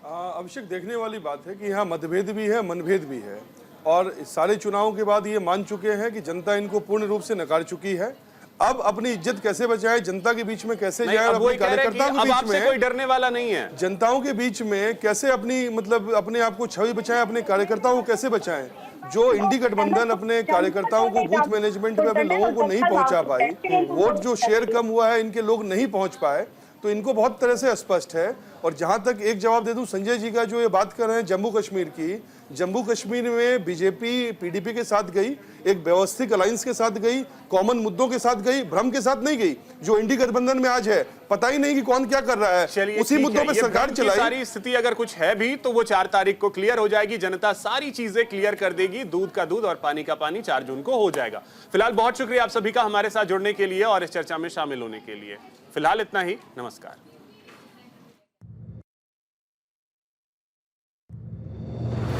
अभिषेक, देखने वाली बात है कि यहाँ मतभेद भी है, मनभेद भी है, और सारे चुनावों के बाद ये मान चुके हैं कि जनता इनको पूर्ण रूप से नकार चुकी है। अब अपनी इज्जत कैसे बचाए, जनता के बीच में कैसे नहीं, जाए, अब अपने वही कह रहे हैं कि कार्यकर्ताओं के अब बीच आपसे में, कोई डरने वाला नहीं है। जनताओं के बीच में कैसे अपनी मतलब अपने आप को छवि बचाएं, अपने कार्यकर्ताओं को कैसे बचाएं। जो इंडी गठबंधन अपने कार्यकर्ताओं को बूथ मैनेजमेंट में अपने लोगों को नहीं पहुंचा पाई, वोट जो शेयर कम हुआ है इनके लोग नहीं पहुंच पाए, तो इनको बहुत तरह से स्पष्ट है। और जहां तक एक जवाब दे दूं संजय जी का, जो ये बात कर रहे हैं जम्मू कश्मीर की, जम्मू कश्मीर में बीजेपी पीडीपी के साथ गई, एक व्यवस्थित अलायंस के साथ गई, कॉमन मुद्दों के साथ गई, भ्रम के साथ नहीं गई। जो इंडी गठबंधन में आज है, पता ही नहीं कि कौन क्या कर रहा है, चलिए उसी ठीक मुद्दों है, पे ये सरकार भ्रम की चलाई। सारी स्थिति अगर कुछ है भी तो वो 4 तारीख को क्लियर हो जाएगी। जनता सारी चीजें क्लियर कर देगी, दूध का दूध और पानी का पानी 4 जून को हो जाएगा। फिलहाल बहुत शुक्रिया आप सभी का हमारे साथ जुड़ने के लिए और इस चर्चा में शामिल होने के लिए। फिलहाल इतना ही, नमस्कार।